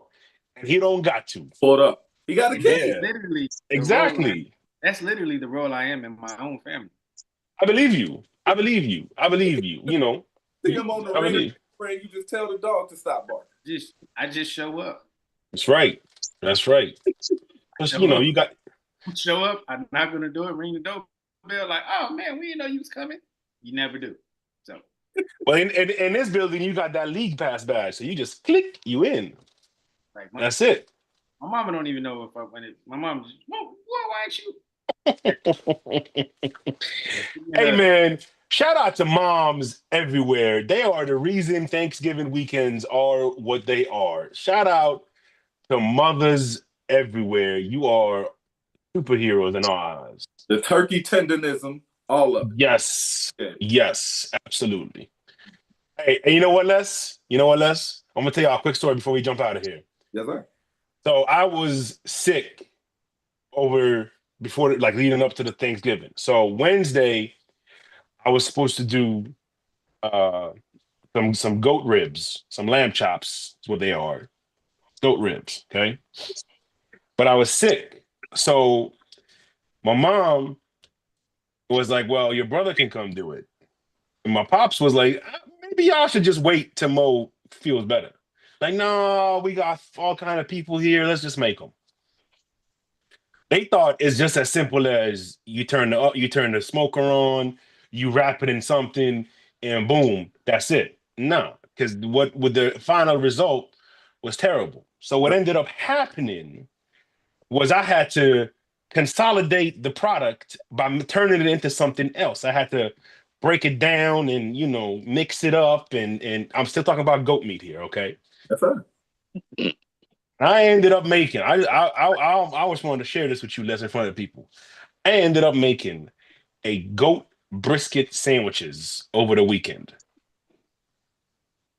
and he don't got to. Pulled up. He got a And kid. Yeah. literally Exactly. that's literally the role I am in my own family. I believe you. I believe you. I believe you. You know. See him on the I ring, believe. you just tell the dog to stop barking. I just show up. That's right. That's right. You know, you got show up. I'm not gonna do it. Ring the doorbell. Like, oh man, we didn't know you was coming. You never do. So. Well, in this building, you got that league pass badge, so you just click, you in. Like that's it. My mama don't even know if I went. My mom just, why ain't you? Hey man, shout out to moms everywhere. They are the reason Thanksgiving weekends are what they are. Shout out to mothers everywhere. You are superheroes in our eyes. The turkey tendonism, all of it. Yes. Yeah. Yes, absolutely. Hey, and you know what, Les? I'm gonna tell y'all a quick story before we jump out of here. Yes, sir. So I was sick before leading up to the Thanksgiving. So Wednesday, I was supposed to do some goat ribs, some lamb chops is what they are. Goat ribs, okay? But I was sick. So my mom was like, well, your brother can come do it. And my pops was like, maybe y'all should just wait till Mo feels better. Like, no, we got all kind of people here. Let's just make them. They thought it's just as simple as you turn the smoker on, you wrap it in something, and boom, that's it. No, because what with the final result was terrible. So what ended up happening was I had to consolidate the product by turning it into something else. I had to break it down and mix it up, and I'm still talking about goat meat here, okay? That's right. I ended up making. I always wanted to share this with you, Les, in front of people. I ended up making a goat brisket sandwiches over the weekend.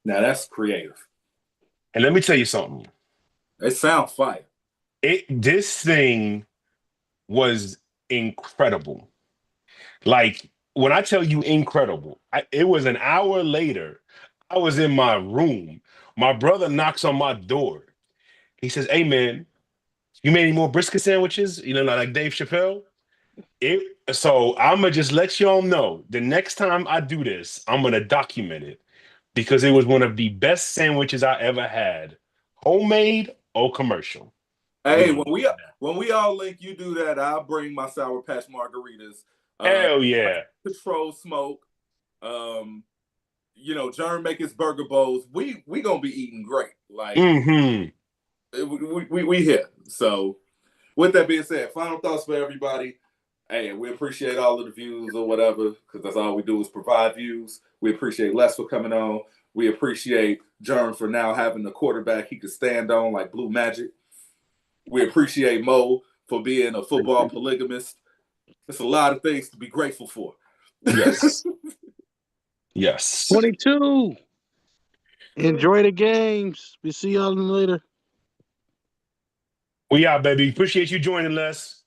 Now that's creative. And let me tell you something. It sounds fire. This thing was incredible. Like when I tell you incredible, it was an hour later. I was in my room. My brother knocks on my door. He says, "Hey man, you made any more brisket sandwiches? Like Dave Chappelle." So I'm gonna just let y'all know the next time I do this, I'm gonna document it because it was one of the best sandwiches I ever had, homemade or commercial. Hey, when we all link, you do that. I'll bring my Sour Patch margaritas. Hell yeah! Control smoke. Jerm make his burger bowls. We gonna be eating great. Like we here. So with that being said, final thoughts for everybody. Hey, we appreciate all of the views or whatever, because that's all we do is provide views. We appreciate Les for coming on. We appreciate Jerm for now having a quarterback he could stand on like Blue Magic. We appreciate Mo for being a football polygamist. There's a lot of things to be grateful for. Yes. Yes. 22. Enjoy the games. We see y'all later. We out, baby. Appreciate you joining, Les.